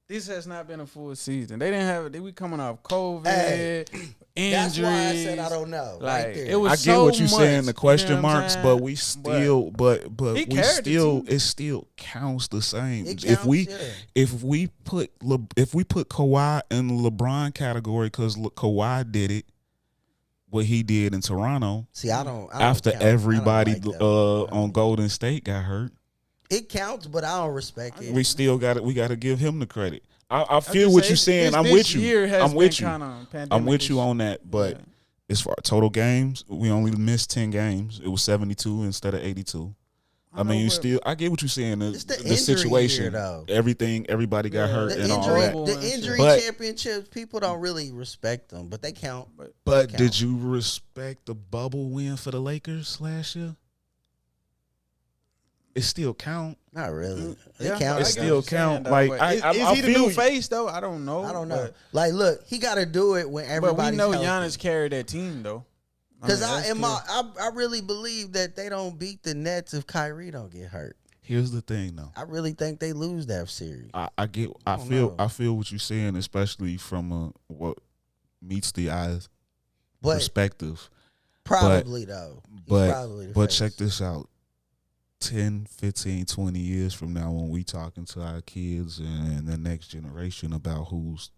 This has not been a full season. They didn't have it. We coming off COVID, injuries. That's why I said I don't know. Like, right there. it was I get what you're saying, the question you know marks, but we still, it still counts the same. If we put Kawhi in the LeBron category because Kawhi did it, what he did in Toronto. See, I don't after count. everybody I don't on Golden State got hurt. It counts, but I don't respect it. We still got it. We got to give him the credit. I feel what you're saying. I'm with you. I'm with you on that. But as far as total games, we only missed 10 games. It was 72 instead of 82. I mean, I get what you're saying. The situation, year, though. Everybody got hurt and all that. The injury championships, people don't really respect them, but they count. But did you respect the bubble win for the Lakers last year? It still count. Not really. It still count. Like, is he the new face though? I don't know. Like, look, he got to do it when everybody's But we know healthy. Giannis carried that team though. Because I really believe that they don't beat the Nets if Kyrie don't get hurt. Here's the thing, though. I really think they lose that series. I feel what you're saying, especially from what meets the eyes perspective. Probably but check this out. 10, 15, 20 years from now, when we talking to our kids and the next generation about who's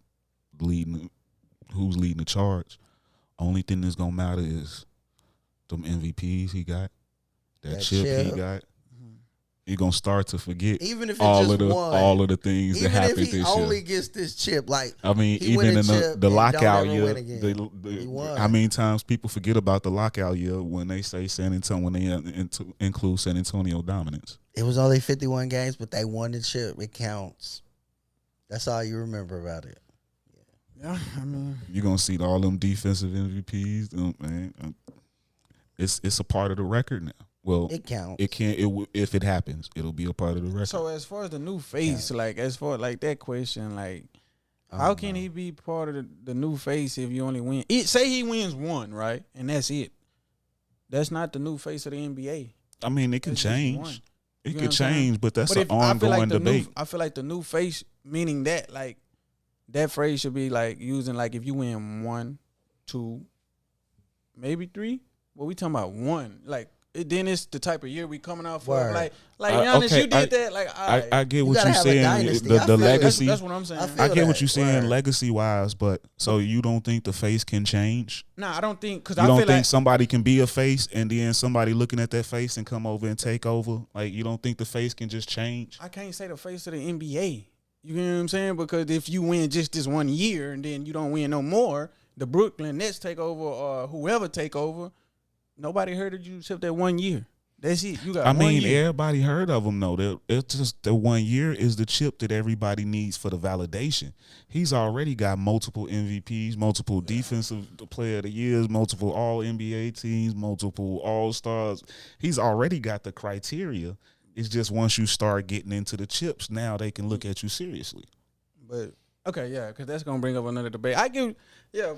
leading the charge, only thing that's gonna matter is them MVPs he got, that chip he got. You're gonna start to forget even if all of the things that happened this year. Even if he only gets this chip, like I mean, even in the lockout year, how many times people forget about the lockout year when they say San Antonio, when they include San Antonio dominance. It was only 51 games, but they won the chip. It counts. That's all you remember about it. Yeah, I mean, you're gonna see all them defensive MVPs, man. It's a part of the record now. Well, it counts. It can't. If it happens, it'll be a part of the record. So as far as the new face, like as far like that question, like how can he be part of the new face if you only win? Say he wins one, right, and that's it. That's not the new face of the NBA. I mean, it can change. It could change, but that's an ongoing debate. I feel like the new face, meaning that like that phrase should be like using like if you win 1, 2, maybe 3. What we talking about? 1, like. Then it's the type of year we coming out for. Like Giannis, you did that. Like I get what you're saying. The legacy. That's what I'm saying. I get what you're saying, legacy wise. But so you don't think the face can change? Nah, I don't think because I don't think somebody can be a face and then somebody looking at that face and come over and take over. Like you don't think the face can just change? I can't say the face of the NBA. You know what I'm saying? Because if you win just this 1 year and then you don't win no more, the Brooklyn Nets take over or whoever take over. Nobody heard of you except that 1 year. That's it. You got. I mean, everybody heard of him though. It's just the 1 year is the chip that everybody needs for the validation. He's already got multiple MVPs, multiple defensive player of the years, multiple All NBA teams, multiple All Stars. He's already got the criteria. It's just once you start getting into the chips, now they can look at you seriously. But Okay, yeah, because that's gonna bring up another debate. But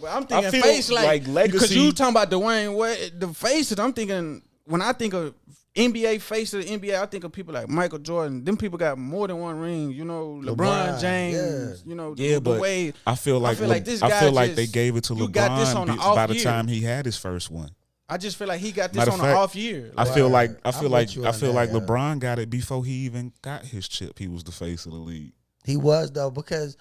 I'm thinking feel face like legacy. Because you talking about Dwayne Wade, the faces. I'm thinking when I think of NBA face of the NBA, I think of people like Michael Jordan. Them people got more than one ring. You know, LeBron James. Yeah. You know, but Wade. I feel like this I guy feel like just- they gave it to you got this on LeBron the off by the year. time he had his first one. I just feel like he got this Matter on of an fact, off year. I Like, feel like I'm with you on that, yeah. LeBron got it before he even got his chip. He was the face of the league. He was though because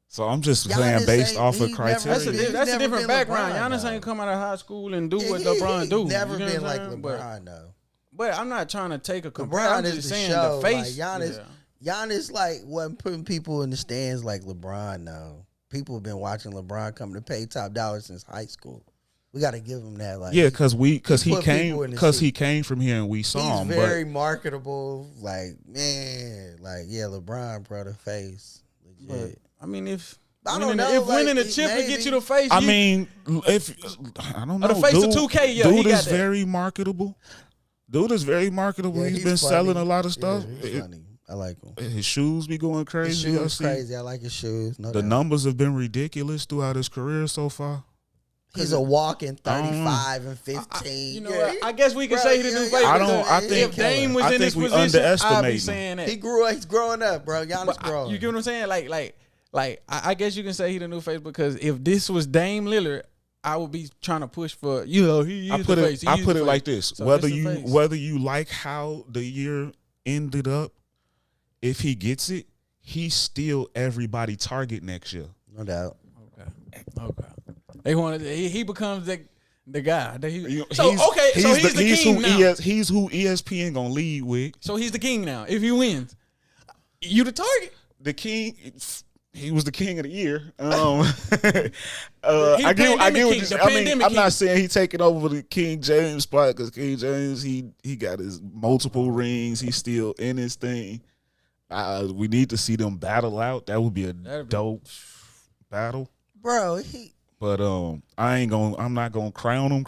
So I'm just Giannis saying based ain't- off he of never criteria. been- that's a never different been background. LeBron, Giannis though. ain't come out of high school and do what he LeBron do. never You know been what I'm like saying? LeBron though. But I'm not trying to take a comparison. I'm LeBron is just the saying show. the face. Like Giannis like wasn't putting people in the stands like LeBron though. People have been watching LeBron come to pay top dollar since high school. We got to give him that. Like, Yeah, because he put people in the seat. he came from here and we saw he's him. very marketable. Like man, like yeah, LeBron bro the face. Legit. I mean, if I don't know, if like, winning a he chip will get maybe- you the face, I mean, if I don't know, the face of 2K, yeah, dude he got is that. very marketable. Dude is very marketable. Yeah, he's he's been funny. selling a lot of stuff. Yeah, he's funny. I like him. His shoes be going crazy. His I shoes see. crazy. I like his shoes. No The doubt. numbers have been ridiculous throughout his career so far. He's a walking I don't know. 35 and 15. you know what? I guess we can Bro, say he the yeah, new yeah, face. I because don't- I think- if Dame was I in this think we position, I'd underestimate be him. saying that. He's growing up, bro. Giannis growing. You get what I'm saying? Like I guess you can say he the new face because if this was Dame Lillard, I would be trying to push for he is I put the it. face. He I is put the it face. like this: So whether this the you face. whether you like how the year ended up, if he gets it, he's still everybody target next year. No doubt. Okay. They wanted he becomes the guy. That he, You- so he's the king who now. he's who ESPN gonna lead with. So he's the king now. If he wins, you the target. The king. He was the king of the year. I the get pandemic what king, you. the I mean, pandemic I'm not king. saying he taking over the King James spot because King James he got his multiple rings. He's still in his thing. We need to see them battle out. That would be a dope battle. Bro, But I'm not gonna crown him.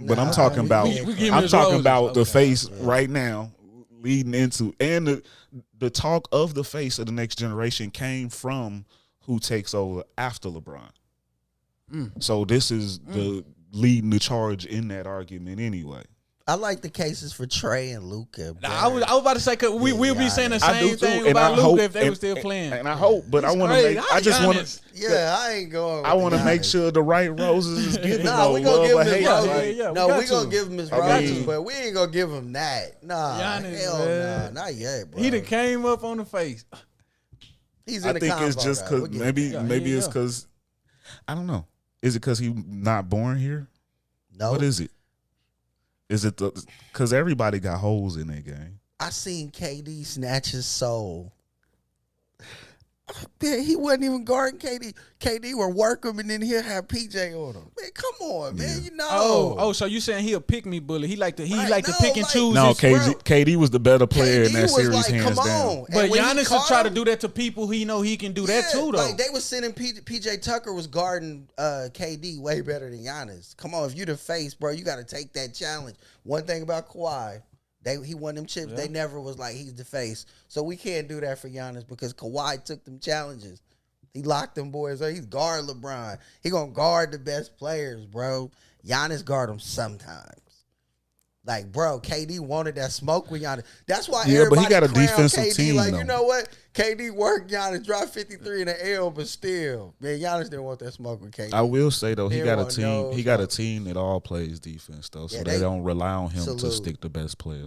But I'm Nah, talking we- about. we give him I'm his talking roses. about the Okay. face right now, leading into and the talk of the face of the next generation came from who takes over after LeBron. So this is the leading the charge in that argument anyway. I like the cases for Trey and Luka. I was about to say, cause we'll be saying the I do same too, thing and about I Luka hope- if they and- were still playing. And I hope, but I want to crazy. make. I just want Giannis. to. Yeah, I ain't going. I want to make sure the right roses is getting Nah, no we gonna love give or him his hate. roses. Like, Yeah, we No, got we gonna to. give him his I mean- roses, but we ain't gonna give him that. Nah, Giannis, hell man. nah, not yet, bro. He done came up on the face. He's in I the think it's convo, just though. because We'll get maybe there. it's because I don't know. Is it because he not born here? No. What is it? Is it because everybody got holes in their game? I seen KD snatch his soul. Man, he wasn't even guarding KD. KD would work him and then he'll have PJ on him. Man, come on, man. You know. Oh, so you saying he a pick me bully? He like to Right, to no, pick and like- choose. No, his- KD was the better player in KD that was series, like, hands come down. on. But And when he Giannis will caught try to him- do that to people he know he can do that too, though. Like they was sending PJ Tucker was guarding KD way better than Giannis. Come on, if you the face, bro, you got to take that challenge. One thing about Kawhi, he won them chips. Yeah. They never was like he's the face, so we can't do that for Giannis because Kawhi took them challenges. He locked them boys up. He's guard LeBron. He gonna guard the best players, bro. Giannis guard them sometimes. Like, bro, KD wanted that smoke with Giannis. That's why Yeah, but everybody he got a crowned defensive KD. team, Like, though. you know what? KD worked Giannis, dropped 53 in the L, but still, man, Giannis didn't want that smoke with KD. I will say though, he got a Everyone knows, team. He got a bro. team that all plays defense though, so Yeah, they they- don't rely on him salute. to stick the best player.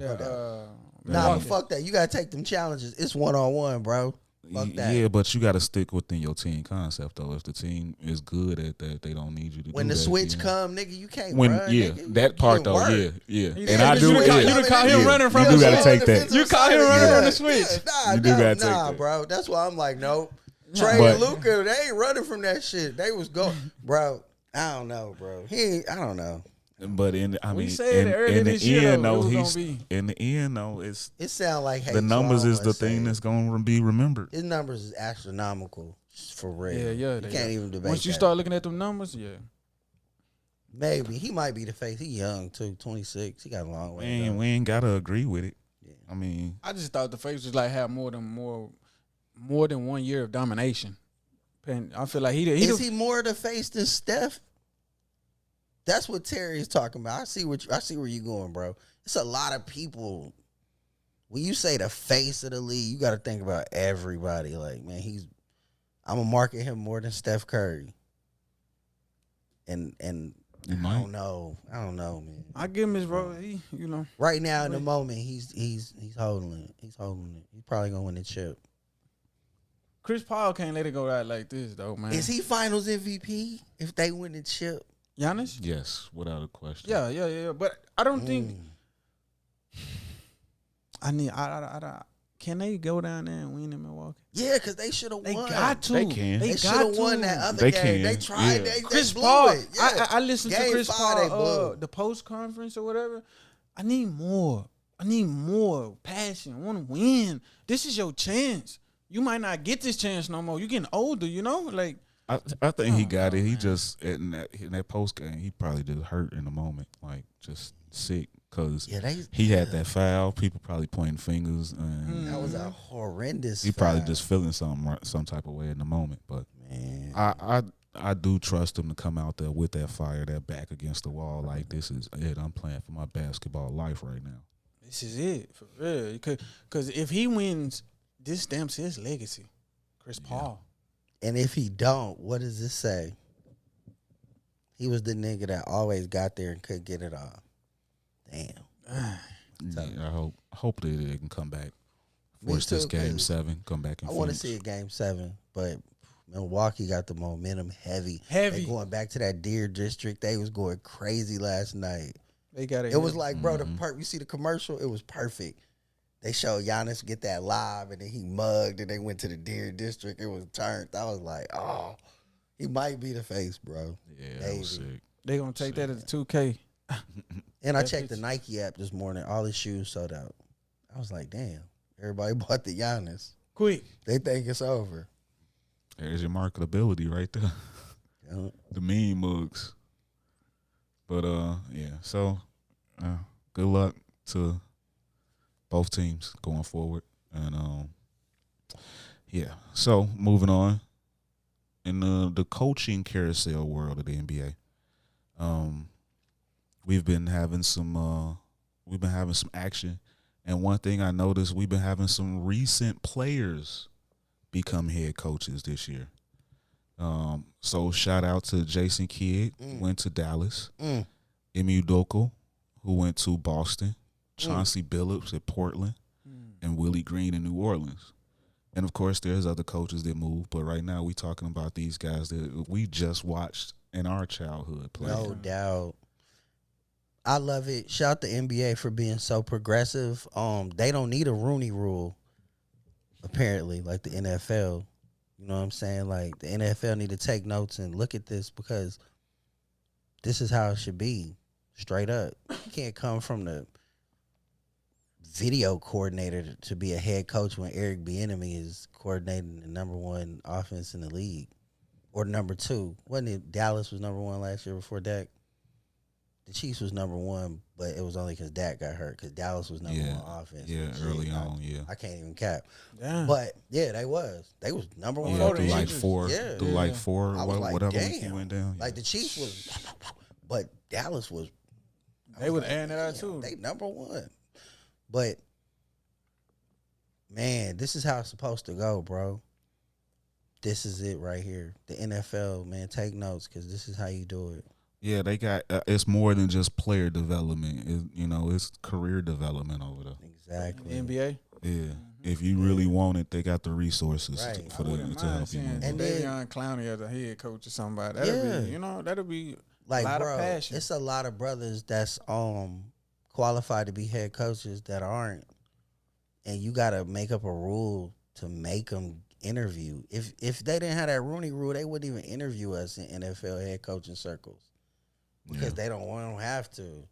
Nah, but fuck that. You gotta take them challenges. It's 1-on-1, bro. Fuck that. Yeah, but you got to stick within your team concept though. If the team is good at that, they don't need you to. When do the that, switch you know? come, nigga, you can't When run. yeah, nigga. that You part can't though, work. yeah. He And did, I but do. you done caught- yeah. you done caught him Yeah. running from You the do got to switch. take that. You caught him running from the switch. Nah, You do gotta take nah, that. bro. That's why I'm like, nope. Trey But- and Luka, they ain't running from that shit. They was going, bro. I don't know, bro. I don't know. But We in said it earlier in the this year, end, though, though, it was he's gonna be. in the end, though, it's It sound like the numbers is the thing that's going to be remembered. His numbers is astronomical for real. Yeah. You can't even debate. Once you that. start looking at them numbers, yeah. Maybe he might be the face. He young too, 26. He got a long way. to go. We ain't got to agree with it. I mean, I just thought the face was like have more than 1 year of domination. I feel like is he more the face than Steph? That's what Terry is talking about. I see where you going, bro. It's a lot of people. When you say the face of the league, you got to think about everybody. Like, man, I'm gonna market him more than Steph Curry. And I don't know, man. I give him his role. Right now in the moment, he's holding it. He's holding it. He's probably gonna win the chip. Chris Paul can't let it go out like this, though, man. Is he Finals MVP if they win the chip? Giannis? Yes, without a question. Yeah. But I don't think. Can they go down there and win in Milwaukee? Yeah, because they should have won. They got to. They can. They should have won that other They game. can. They tried. Yeah. They Chris blew Paul. it. Yeah. I listened to Game Chris 5, Paul they blew. the post conference or whatever. I need more. Passion. I want to win. This is your chance. You might not get this chance no more. You're getting older, Like I think he got it. He just in that post game, he probably just hurt in the moment, like just sick because he had that foul. People probably pointing fingers, and that was a horrendous. he probably foul. just feeling some type of way in the moment. But Man. I do trust him to come out there with that fire, that back against the wall. Like, this is it. I'm playing for my basketball life right now. this is it for real. Because if he wins, this stamps his legacy. Chris Paul. And if he don't, what does this say? He was the nigga that always got there and couldn't get it off. Damn. Yeah, I hope that they can come back. Me Force this too, game 'cause 7, come back and I want to finish. see a game 7, but Milwaukee got the momentum heavy. Heavy. They going back to that Deer District. They was going crazy last night. They got It was like, bro, you see the commercial? It was perfect. They showed Giannis get that live, and then he mugged, and they went to the Deer District. It was turned. I was like, oh, he might be the face, bro. Yeah, that was sick. They gonna take that as a 2K. And I checked the Nike app this morning. All his shoes sold out. I was like, damn, everybody bought the Giannis. Quick. They think it's over. There's your marketability right there. Yeah. The mean mugs. But yeah. So good luck to both teams going forward. And yeah. So moving on. In the coaching carousel world of the NBA, we've been having some action. And one thing I noticed, we've been having some recent players become head coaches this year. So shout out to Jason Kidd, went to Dallas. Ime Udoka, who went to Boston. Chauncey Billups at Portland. And Willie Green in New Orleans. And, of course, there's other coaches that move. But right now we talking about these guys that we just watched in our childhood play. No doubt. I love it. Shout out to NBA for being so progressive. They don't need a Rooney rule, apparently, like the NFL. You know what I'm saying? Like, the NFL need to take notes and look at this because this is how it should be, straight up. You can't come from the video coordinator to be a head coach when Eric Bieniemy is coordinating the number 1 offense in the league. Or number 2. Wasn't it Dallas was number 1 last year before Dak? The Chiefs was number 1, but it was only because Dak got hurt because Dallas was number 1 offense. Yeah, early on, yeah. I can't even cap. Damn. But, yeah, they was number 1. Yeah, through like 4. Yeah. Through like 4, I was like, whatever damn. week he went down. Like, the Chiefs was, but Dallas was. They was airing it out, too. They number 1. But, man, this is how it's supposed to go, bro. This is it right here. The NFL, man, take notes because this is how you do it. Yeah, they got it's more than just player development. It's career development over there. Exactly. NBA. Yeah, if you really want it, they got the resources Right. to help you. And And then- Davion Clowney as a head coach or somebody. That'll be Like, a lot bro, of passion. it's a lot of brothers that's qualified to be head coaches that aren't, and you got to make up a rule to make them interview. If they didn't have that Rooney rule, they wouldn't even interview us in NFL head coaching circles because they don't have to.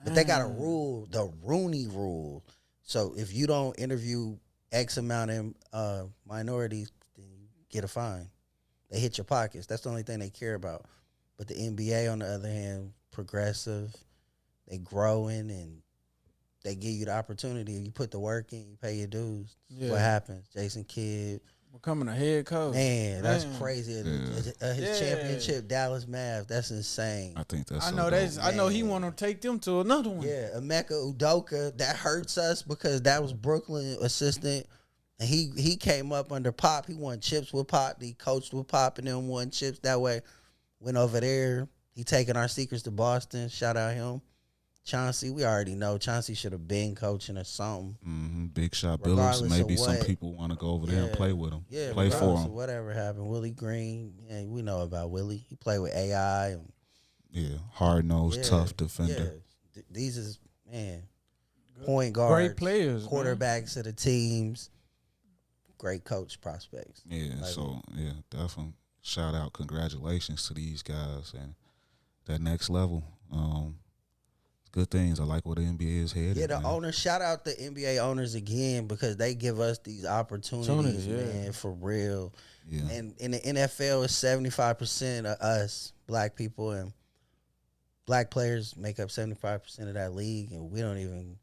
But they got a rule, the Rooney rule. So if you don't interview X amount of minorities, then you get a fine. They hit your pockets. That's the only thing they care about. But the NBA, on the other hand, progressive. They growing and they give you the opportunity. You put the work in, you pay your dues. Yeah. What happens? Jason Kidd, Becoming a head coach. Man, that's crazy. Yeah. His championship, Dallas Mavs. That's insane. I think that's. I know I know he want to take them to another one. Yeah, Emeka Udoka. That hurts us because that was Brooklyn assistant, and he came up under Pop. He won chips with Pop. He coached with Pop, and then won chips that way. Went over there. He taking our secrets to Boston. Shout out him. Chauncey, we already know Chauncey should have been coaching or something. Mm-hmm. Big shot Billups. Maybe some people want to go over there and play with him. Yeah, play for him. Whatever happened, Willie Green. Yeah, we know about Willie. He played with AI. Yeah, hard nosed, tough defender. Yeah. These is point guards, great players, quarterbacks of the teams, great coach prospects. Yeah, definitely. Shout out, congratulations to these guys and that next level. Good things. I like where the NBA is headed. Yeah, the owners. Shout out the NBA owners again because they give us these opportunities, man, for real. Yeah. And in the NFL, it's 75% of us black people, and black players make up 75% of that league, and we don't even.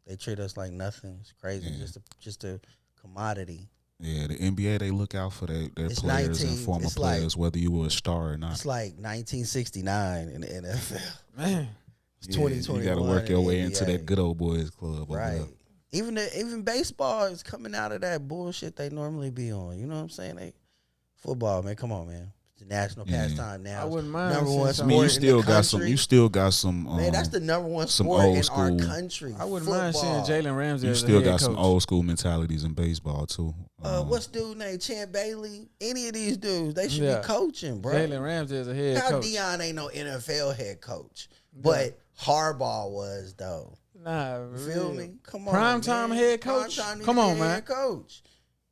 They treat us like nothing. It's crazy. Yeah. Just a commodity. Yeah, the NBA, they look out for their players and former players, whether you were a star or not. It's like 1969 in the NFL. Man. It's 2021. You got to work your way into that good old boys club. Right. Even baseball is coming out of that bullshit they normally be on. You know what I'm saying? Football, man, come on, man. It's a national pastime now. I wouldn't mind. Number one sport you still got some. You still got some. Man, that's the number one some sport old in school. our country. I wouldn't mind seeing Jalen Ramsey. You still got some old school mentalities in baseball too. What's dude named Champ Bailey? Any of these dudes, they should be coaching, bro. Jalen Ramsey is a head coach. How Deion ain't no NFL head coach, but Harbaugh was though. Nah, you feel me? Come on, prime time head coach. Come on, man. Head coach.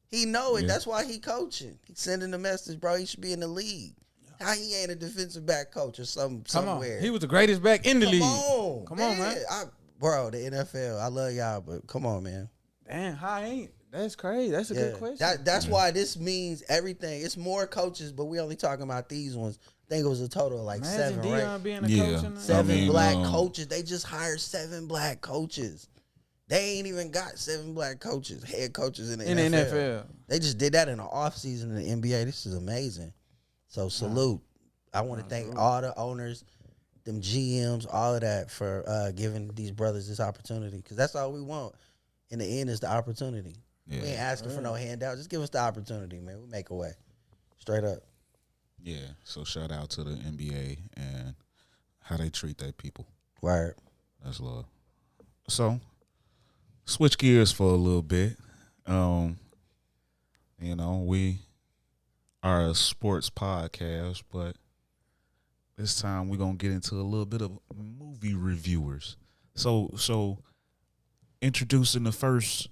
He know it. Yeah. That's why he coaching. He's sending the message, bro. He should be in the league. How he ain't a defensive back coach or somewhere? Come on. He was the greatest back in the league. Come on, man. Bro, the NFL. I love y'all, but come on, man. Damn, how ain't? That's crazy. That's a good question. That's why this means everything. It's more coaches, but we only talking about these ones. I think it was a total of like 7, Deion right? Being a coach 7 black coaches. They just hired 7 black coaches. They ain't even got 7 black coaches, head coaches in the NFL. They just did that in the offseason in the NBA. This is amazing. So salute. I want to thank all the owners, them GMs, all of that for giving these brothers this opportunity. Because that's all we want in the end is the opportunity. Yeah. We ain't asking for no handout. Just give us the opportunity, man. We make a way. Straight up. Yeah. So shout out to the NBA and how they treat their people. Word. That's love. So switch gears for a little bit. We are a sports podcast, but this time we're gonna get into a little bit of movie reviewers. So introducing the first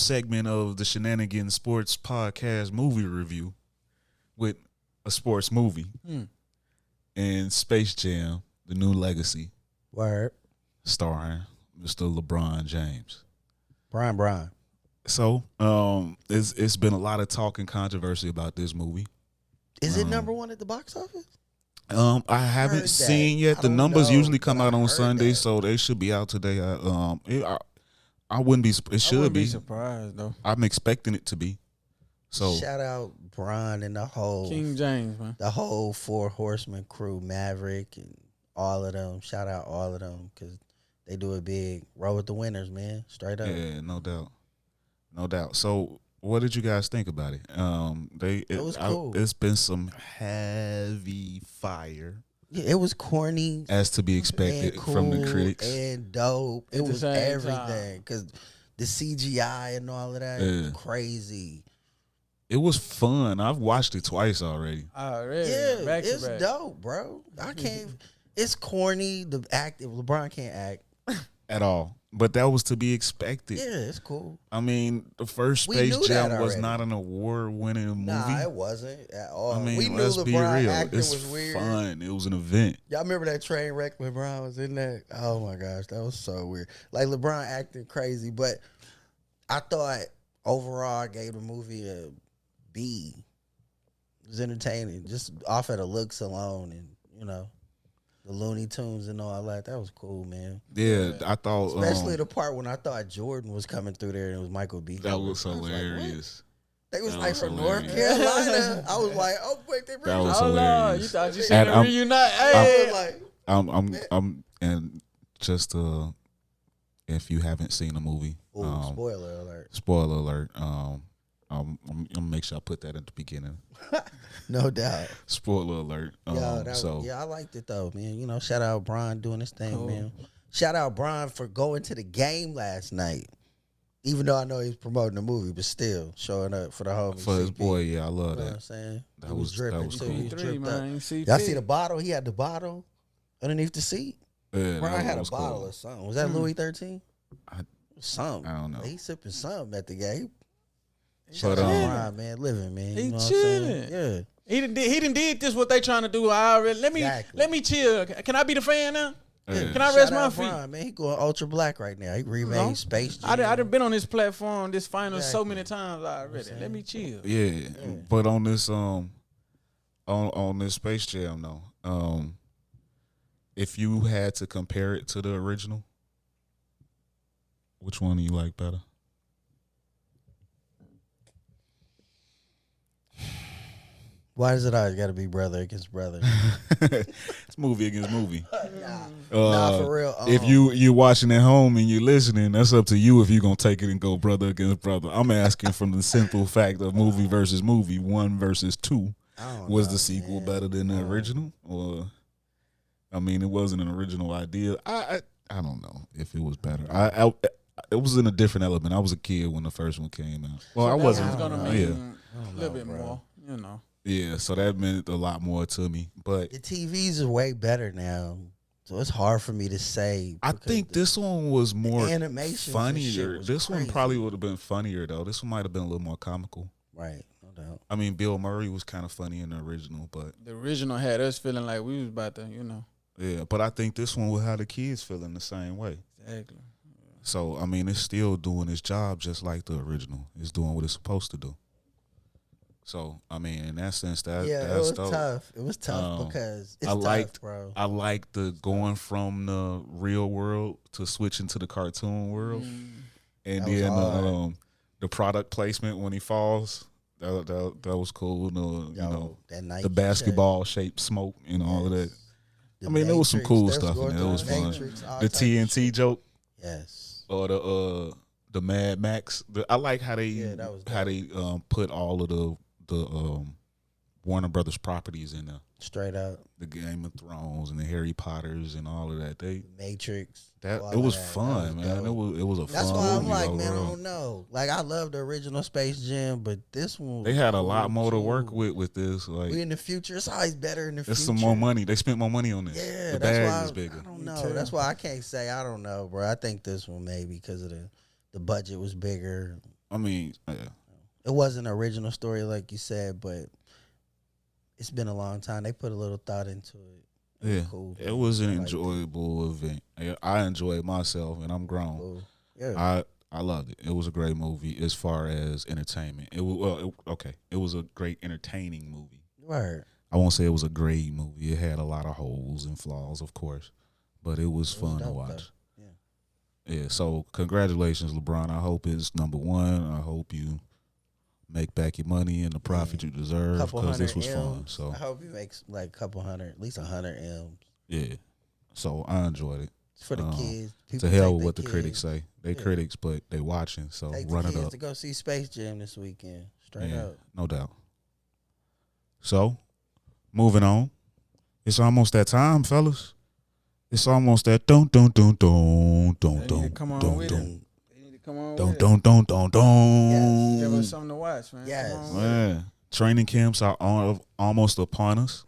segment of the Shenanigans Sports Podcast movie review with a sports movie and Space Jam: The New Legacy. Word. Starring Mr. LeBron James. Brian. So, it's been a lot of talk and controversy about this movie. Is it number 1 at the box office? I haven't seen yet. The numbers usually come out on Sunday, so they should be out today. I wouldn't be. It should I wouldn't be surprised though. I'm expecting it to be. So shout out Brian and the whole King James, man. The whole 4 Horsemen crew, Maverick and all of them. Shout out all of them because they do it big. Roll with the winners, man. Straight up. Yeah, no doubt. So, what did you guys think about it? It was cool. It's been some heavy fire. Yeah, it was corny, as to be expected cool from the critics, and dope. It was everything because the CGI and all of that was crazy. It was fun. I've watched it twice already. Already, yeah, it's dope, bro. I can't. It's corny. The act. LeBron can't act at all. But that was to be expected. Yeah, it's cool. I mean, the first Space Jam was not an award-winning movie. Nah, it wasn't at all. I mean, we knew let's LeBron be real. acting It's was weird. fun. It was an event. Y'all remember that train wreck LeBron was in that? Oh, my gosh. That was so weird. Like, LeBron acting crazy. But I thought, overall, I gave the movie a B. It was entertaining. Just off of the looks alone and, the Looney Tunes and all that. That was cool, man. Yeah, I thought. Especially the part when I thought Jordan was coming through there and it was Michael B. That was hilarious. They was That like was from hilarious. North Carolina. I was like, oh wait, they That was Oh Lord, hilarious. you thought you And seen a reunite? Hey, I was like, I'm and just if you haven't seen the movie, ooh, spoiler alert. spoiler alert. I'm gonna make sure I put that at the beginning. No doubt. Spoiler alert. Yeah, I liked it though, man. You know, shout out Brian doing his thing, man. Shout out Brian for going to the game last night. Even though I know he's promoting the movie, but still showing up for the homie. For his CP. boy, yeah, I love You know what I'm that. saying? That He was dripping cool. too. He was C3, dripped up. man. CP. Y'all see the bottle? He had the bottle underneath the seat. Yeah, Brian had a was bottle cool. or something. Was that Louis 13? I Something. don't know. He sipping something at the game. But, Shout out Brian, man, living, man. He You know what I'm saying? chilling. Yeah. He done did this what they trying to do. I already let me chill. Can I be the fan now? Yeah. Can I Shout rest my out feet? Brian, man. He going ultra black right now. He remade Space Jam. I done been on this platform, this final so Exactly. many times already. Let me chill. Yeah, but on this on this Space Jam though, if you had to compare it to the original, which one do you like better? Why does it always got to be brother against brother? It's movie against movie. Nah, for real. If you're watching at home and you're listening, that's up to you if you're gonna take it and go brother against brother. I'm asking from the simple fact of movie versus movie, 1 versus 2. Was the sequel better than the original? Or I mean, it wasn't an original idea. I don't know if it was better. It was in a different element. I was a kid when the first one came out. Well, I wasn't. It's gonna mean a little bit more, you know. Yeah, so that meant a lot more to me. But The TVs are way better now, so it's hard for me to say. I think this one was more animations and funnier. shit was This one crazy. probably would have been funnier though. This one might have been a little more comical. Right, no doubt. I mean, Bill Murray was kind of funny in the original, but The original had us feeling like we was about to, you know. yeah. But I think this one will have the kids feeling the same way. Exactly. So I mean, it's still doing its job just like the original. It's doing what it's supposed to do. So I mean, in that sense, Yeah, it that's was dope. tough. It was tough because it's I tough, liked, bro. I like the going from the real world to switching to the cartoon world, and That was then hard. the product placement when he falls. That was cool. You know, that Nike the basketball shaped smoke and all of that. The I mean, there was some cool Matrix, stuff they was in there. It going was through fun. Matrix, all The type of shit. TNT joke Yes. or the Mad Max. I like how they that was how they put all of the Warner Brothers properties in there. Straight up. The Game of Thrones and the Harry Potters and all of that. Matrix. That all it was of that. fun, That was man. dope. It was a That's fun why I'm movie like, man, I overall. don't know. Like, I love the original Space Jam, but this one was They had a cool, lot more to work too. with this. Like, We in the future. It's always better in the there's future. some more money. They spent more money on this. Yeah, the that's bag why is bigger. I don't know. That's why I can't say I don't know, bro. I think this one maybe because of the budget was bigger. I mean, yeah. It wasn't an original story like you said, but it's been a long time. They put a little thought into it. Yeah, Cool. it was an I liked it. enjoyable event. I enjoyed myself, and I'm grown. Cool. Yeah. I loved it. It was a great movie as far as entertainment. It was It was a great entertaining movie. Word. I won't say it was a great movie. It had a lot of holes and flaws, of course, but it was fun to dope, watch. though. Yeah. So congratulations, LeBron. I hope it's #1. I hope you make back your money and the profit you deserve Couple because hundred this was fun. M's. So I hope he makes like a couple hundred, at least 100 M's. yeah. So I enjoyed it. It's for the kids. To People hell take with their what the kids. critics say. They critics, but they watching. So Take the run it kids up. to go see Space Jam this weekend. Straight Yeah, up. no doubt. So, moving on. It's almost that time, fellas. It's almost that don't Come on with it. They need to come on with it. Give us something to watch, man. Yes. Come on with it. Man, training camps are almost upon us.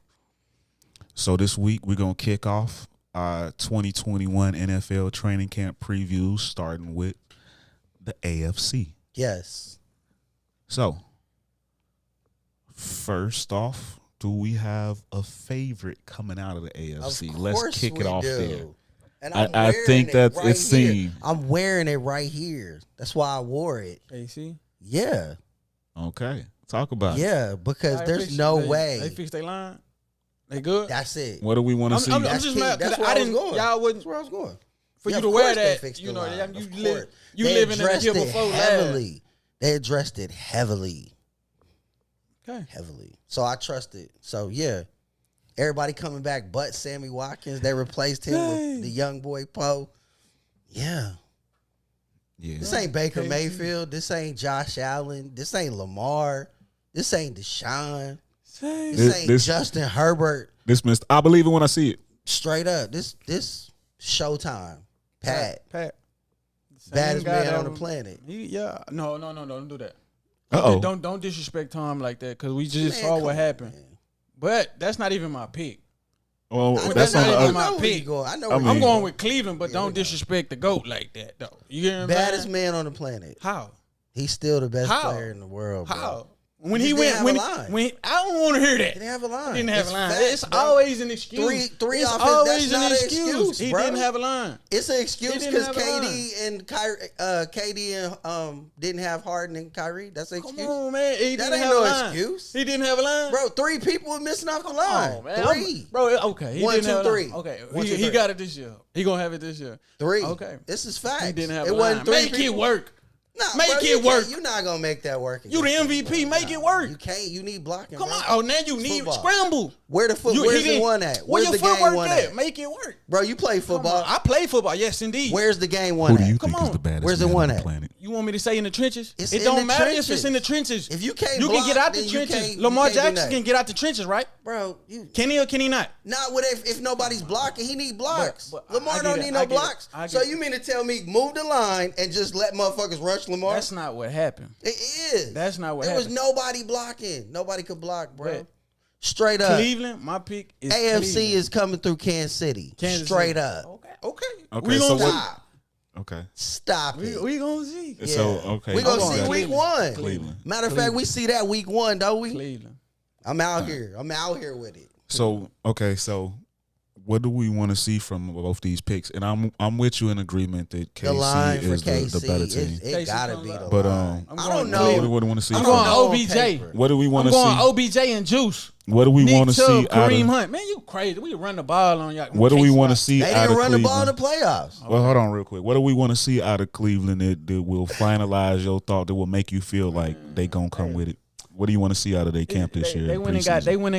So this week we're gonna kick off our 2021 NFL training camp previews, starting with the AFC. Yes. So, first off, do we have a favorite coming out of the AFC? Of Let's course kick we it off do. there. And I wearing think it that's right it's here. seen. I'm wearing it right here. That's why I wore it. AC? Yeah. Okay, talk about it. Yeah, because They there's fixed- no they- way. They fixed their line? They good? That's it. What do we want to see? I'm That's just key. mad because That's where I was didn't. going. Y'all wouldn't. That's where I was going. For Yeah, you to of wear course they that, fixed you the know, line. you Of course. you They living in a addressed give a it fuck heavily. They addressed it heavily. heavily. So I trusted. So yeah, everybody coming back but Sammy Watkins. They replaced him with the young boy Poe. Yeah. This ain't Baker Mayfield. This ain't Josh Allen. This ain't Lamar. This ain't Deshaun. This ain't Justin Herbert. This missed. I believe it when I see it. Straight up. This Showtime. Pat. Baddest man on the planet. No, don't do that. Uh-oh. Don't disrespect Tom like that because we just saw what happened. But that's not even my pick. Well, that's not even my pick. I'm going with Cleveland, but don't disrespect the GOAT like that, though. You get what Baddest man on the planet. How? He's still the best player in the world, bro. How? When he went, when I don't want to hear that. He didn't have a line. He didn't have a line. Facts, it's bro. always an excuse. Three it's off always that's an not excuse. He bro. didn't have a line. It's an excuse because KD and didn't have Harden and Kyrie. That's an excuse. Come on, man. He that didn't ain't have no a line. excuse. He didn't have a line. Bro, 3 people were missing off the line. Oh, man. 3. Bro, okay. He 1, didn't 2, have a 3. line. Okay. 1, 2, he 3. got it this year. He going to have it this year. 3. Okay. This is facts. He didn't have it a line. wasn't 3 Make people. it work. Nah, make bro, it work. You're not going to make that work. You the MVP. Make it work. You can't. You need blocking, Come bro. on. Oh, now you need Football. scramble. Where's the one at? Where Where's your the game footwork one at? at? Make it work. Bro, you play football. I play football. Yes, indeed. Where's the game one Who do at? you Come think is on. the baddest Where's the man one on the at? planet? You want me to say in the trenches? It's It in don't the matter if trenches. it's in the trenches. If you can't you block, can get out the then you trenches. can't- you Lamar can't do Jackson nothing. can get out the trenches, right? Bro, Can he or can he not? not with if nobody's blocking, he need blocks. But I Lamar get don't it, need I no get it, blocks. I get So it. you mean to tell me move the line and just let motherfuckers rush Lamar? That's not what happened. It is. That's not what There was happened. nobody blocking. Nobody could block, bro. But Straight up. Cleveland, my pick is AFC Cleveland. is coming through Kansas City. Kansas Straight City. up. Okay. Okay, We so gonna what? Stop. Okay. Stop it. We gonna see. Yeah. So okay. We gonna I'm see going week Cleveland. 1. Cleveland. Matter of fact, we see that week 1, don't we? Cleveland. I'm out here. I'm out here with it. So okay, so what do we want to see from both these picks? And I'm with you in agreement that The line KC for is KC, the better team. it KC gotta comes be the out. But, line. I'm I going don't know. What do we want to see? I'm from going them? on OBJ. paper. What do we want I'm to going see? OBJ and Juice. What do we Nick want to Chubb, see out Kareem of? Hunt. Man, you crazy. We run the ball on y'all. What do we want to see They out didn't of run the ball in Cleveland? the playoffs. Well, hold on real quick. What do we want to see out of Cleveland that will finalize your thought, that will make you feel like they gonna come with it? What do you want to see out of their camp this year? They went and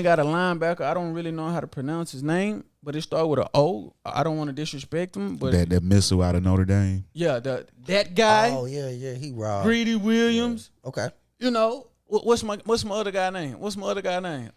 got a linebacker. I don't really know how to pronounce his name, but it started with an O. I don't want to disrespect him, but that missile out of Notre Dame. yeah, that guy, Oh yeah, he raw. Greedy Williams. Okay. You know what's my other guy name? What's my other guy name?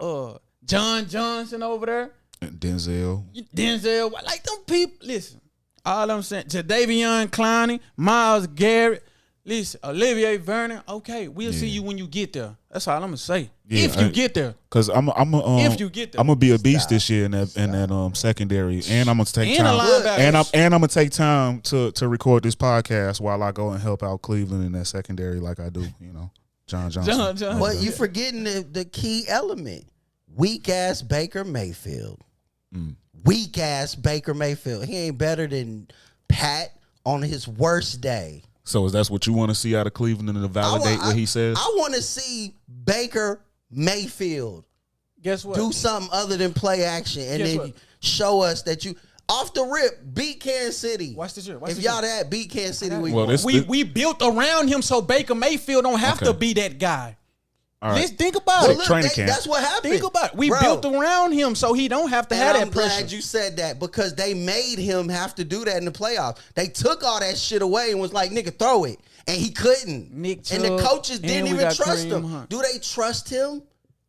John Johnson over there. And Denzel. Denzel, like them people. Listen, all I'm saying, Jadeveon Clowney, Myles Garrett. Listen, Olivier Vernon. Okay, we'll see you when you get there. That's all I'm gonna say. Yeah, if you get there, Cause if you get there, I'm gonna be a beast this year in that secondary, and I'm gonna take And a time, linebacker. and I'm gonna take time to record this podcast while I go and help out Cleveland in that secondary like I do. You know, John Johnson. John. But you forgetting the key element. Weak ass Baker Mayfield. Weak ass Baker Mayfield. He ain't better than Pat on his worst day. So is that what you want to see out of Cleveland and to validate what he says? I want to see Baker Mayfield Guess what? do something other than play action and Guess then what? show us that you off the rip beat Kansas City. Watch this year. If y'all that beat Kansas City, Well, we built around him so Baker Mayfield don't have to be that guy. All right. Let's think about Well, it. look, training camp. That's what happened. Think about it. We Bro. built around him so he don't have to have And that I'm pressure. glad you said that because they made him have to do that in the playoffs. They took all that shit away and was like, nigga, throw it. And he couldn't. Nick and the Chubb, coaches and didn't we even got trust Kareem him. Hunt. Do they trust him?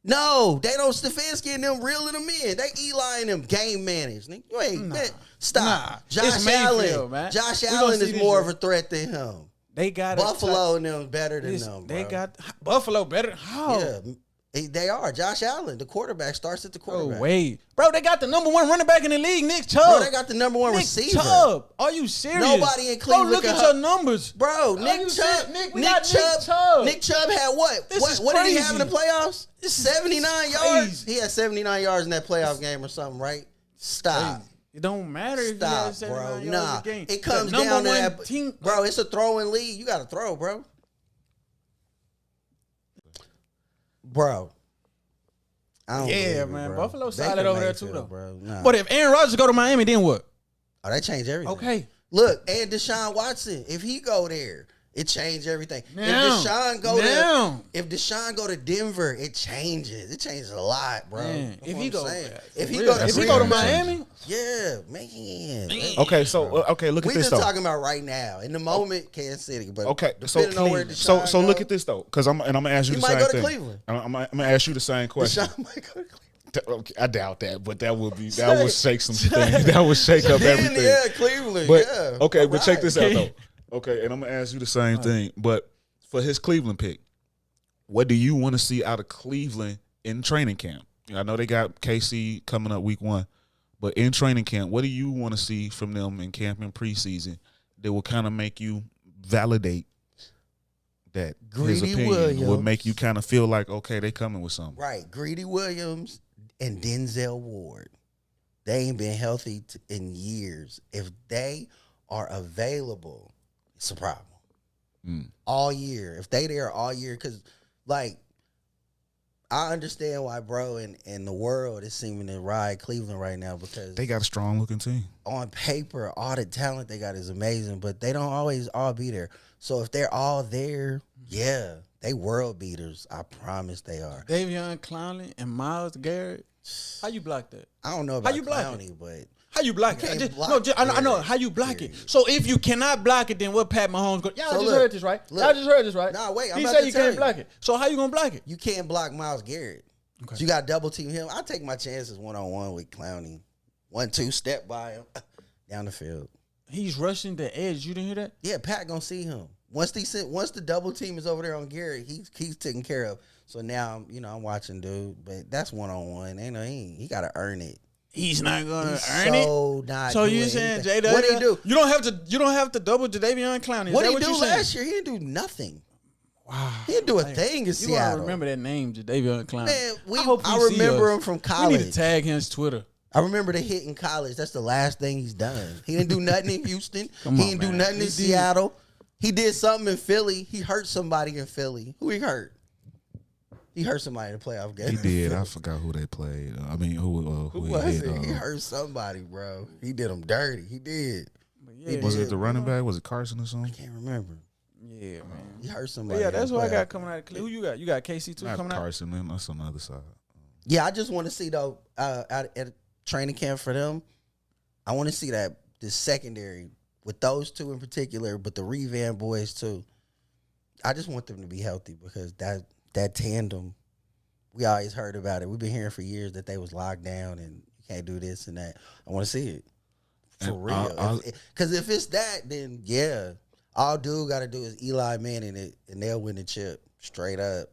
No. They don't. Stefanski and them reeling him in. They Eli and them game managed. Nigga, you ain't that. Stop. Nah. Josh It's Mayfield, Allen. man. Josh We gonna Allen see is this more year. of a threat than him. They got Buffalo and them better than them, bro. They got Buffalo better. How? Yeah. They are. Josh Allen, the quarterback, starts at the Oh, quarterback. wait. Bro, they got the number 1 running back in the league, Nick Chubb. Bro, they got the number 1 Nick receiver. Chubb. Are you serious? Nobody in Cleveland Go look can at help. your numbers. Bro, Nick you Chubb. serious? Nick, we got Nick Chubb. Nick Chubb had what? This is What did he have in the crazy. playoffs? This is 79 yards. crazy. He had 79 yards in that playoff game or something, right? Stop. It don't matter if you have Stop, bro. 79 yards Nah, a game. it comes The down to number that. one team. Bro, it's a throwing league. You got to throw, bro. Bro. I don't believe Yeah, it, man. bro. Buffalo Baker solid over there too, Mayfield, though. bro. Nah. But if Aaron Rodgers go to Miami, then what? Oh, that changed everything. Okay. Look, and Deshaun Watson, if he go there, It changed everything. Now, if Deshaun go to Denver, it changes. It changes a lot, bro. Man, if he go to Miami, yeah, man. Okay, so look at this though. We just talking about right now in the moment, Kansas City. But okay, so look at this though, because I'm gonna ask you the same thing. He might go to Cleveland. I'm gonna ask you the same question. Deshaun might go to Cleveland. Okay, I doubt that, but that would shake some things. That would shake up everything. Yeah, Cleveland. But, yeah. Okay, but check this out though. Okay, and I'm gonna ask you the same thing. But for his Cleveland pick, what do you want to see out of Cleveland in training camp? I know they got KC coming up week 1, but in training camp, what do you want to see from them in camp and preseason that will kind of make you validate that his opinion would make you kind of feel like, okay, they coming with something? Right, Greedy Williams and Denzel Ward. They ain't been healthy in years. If they are available, it's a problem. All year. If they there all year, because, like, I understand why bro and the world is seeming to ride Cleveland right now, because they got a strong-looking team. On paper, all the talent they got is amazing, but they don't always all be there. So if they're all there, yeah, they world beaters. I promise they are. Davion Clowney and Myles Garrett. How you block that? I don't know about Clowney, but how you block it? I know how you block it. So if you cannot block it, then what Pat Mahomes go? Y'all just heard this, right? Y'all just heard this, right? Nah, wait. He said you can't block it. So how you gonna block it? You can't block Myles Garrett. Okay. So you got to double team him. I take my chances one-on-one with Clowney. 1-2 step by him down the field. He's rushing the edge. You didn't hear that? Yeah, Pat gonna see him. Once the double team is over there on Garrett, he's taken care of. So now, I'm watching dude, but that's one-on-one. He got to earn it. He's not gonna earn it. So you saying JW? What did he do? You don't have to double Jadeveon Clowney. What did he do last year? He didn't do nothing. Wow. He didn't do a thing in Seattle. I remember that name, Jadeveon Clowney. Man, I remember him from college. We need to tag his Twitter. I remember the hit in college. That's the last thing he's done. He didn't do nothing in Houston. He didn't do nothing in Seattle. He did something in Philly. He hurt somebody in Philly. Who he hurt? He hurt somebody in the playoff game. He did. I forgot who they played. I mean, who was it? He hurt somebody, bro. He did them dirty. He did. Was it the running back? Was it Carson or something? I can't remember. Yeah, man. He hurt somebody. Yeah, that's what I got coming out of Cleveland. Who you got? You got KC too coming out? Carson, then that's on the other side. Yeah, I just want to see, though, at training camp for them, I want to see that the secondary with those two in particular, but the Revan boys too. I just want them to be healthy, because that tandem, we always heard about it. We've been hearing for years that they was locked down and you can't do this and that. I want to see it for real. Because if it's that, then yeah, all dude got to do is Eli Manning it, and they'll win the chip straight up.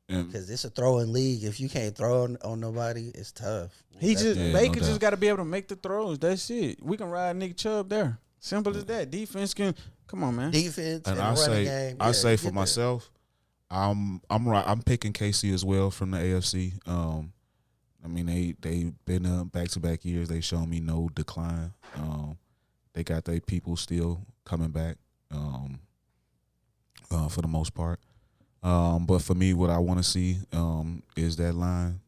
Because it's a throwing league. If you can't throw on nobody, it's tough. Baker just got to be able to make the throws. That's it. We can ride Nick Chubb there. Simple as that. Defense can. Come on, man. Defense and I game. I say for myself, I'm picking KC as well from the AFC. I mean, they've been back-to-back years. They shown me no decline. They got their people still coming back for the most part. But for me, what I want to see is that line.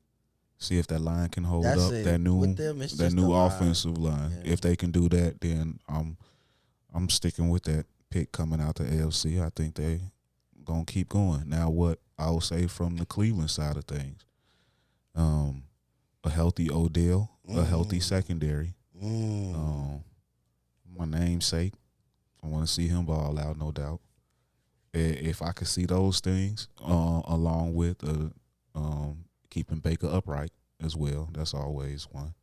See if that line can hold up. That new offensive line. Yeah. If they can do that, then I'm sticking with that pick coming out the AFC. I think they gonna keep going. Now, what I will say from the Cleveland side of things, a healthy Odell, a healthy secondary. My namesake, I want to see him ball out, no doubt. If I could see those things, along with keeping Baker upright as well, that's always one.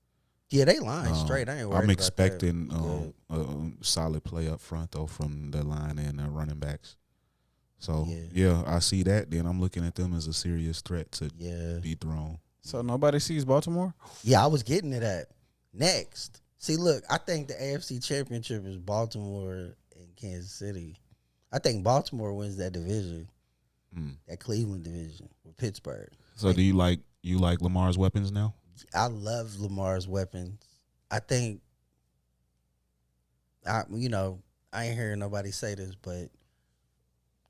Yeah, they line straight. I ain't worried. I'm expecting a solid play up front though from the line and the running backs. So yeah, I see that. Then I'm looking at them as a serious threat to dethrone. So nobody sees Baltimore? Yeah, I was getting to that next. See, look, I think the AFC Championship is Baltimore and Kansas City. I think Baltimore wins that division, that Cleveland division with Pittsburgh. So do you like Lamar's weapons now? I love Lamar's weapons. I think, I ain't hearing nobody say this, but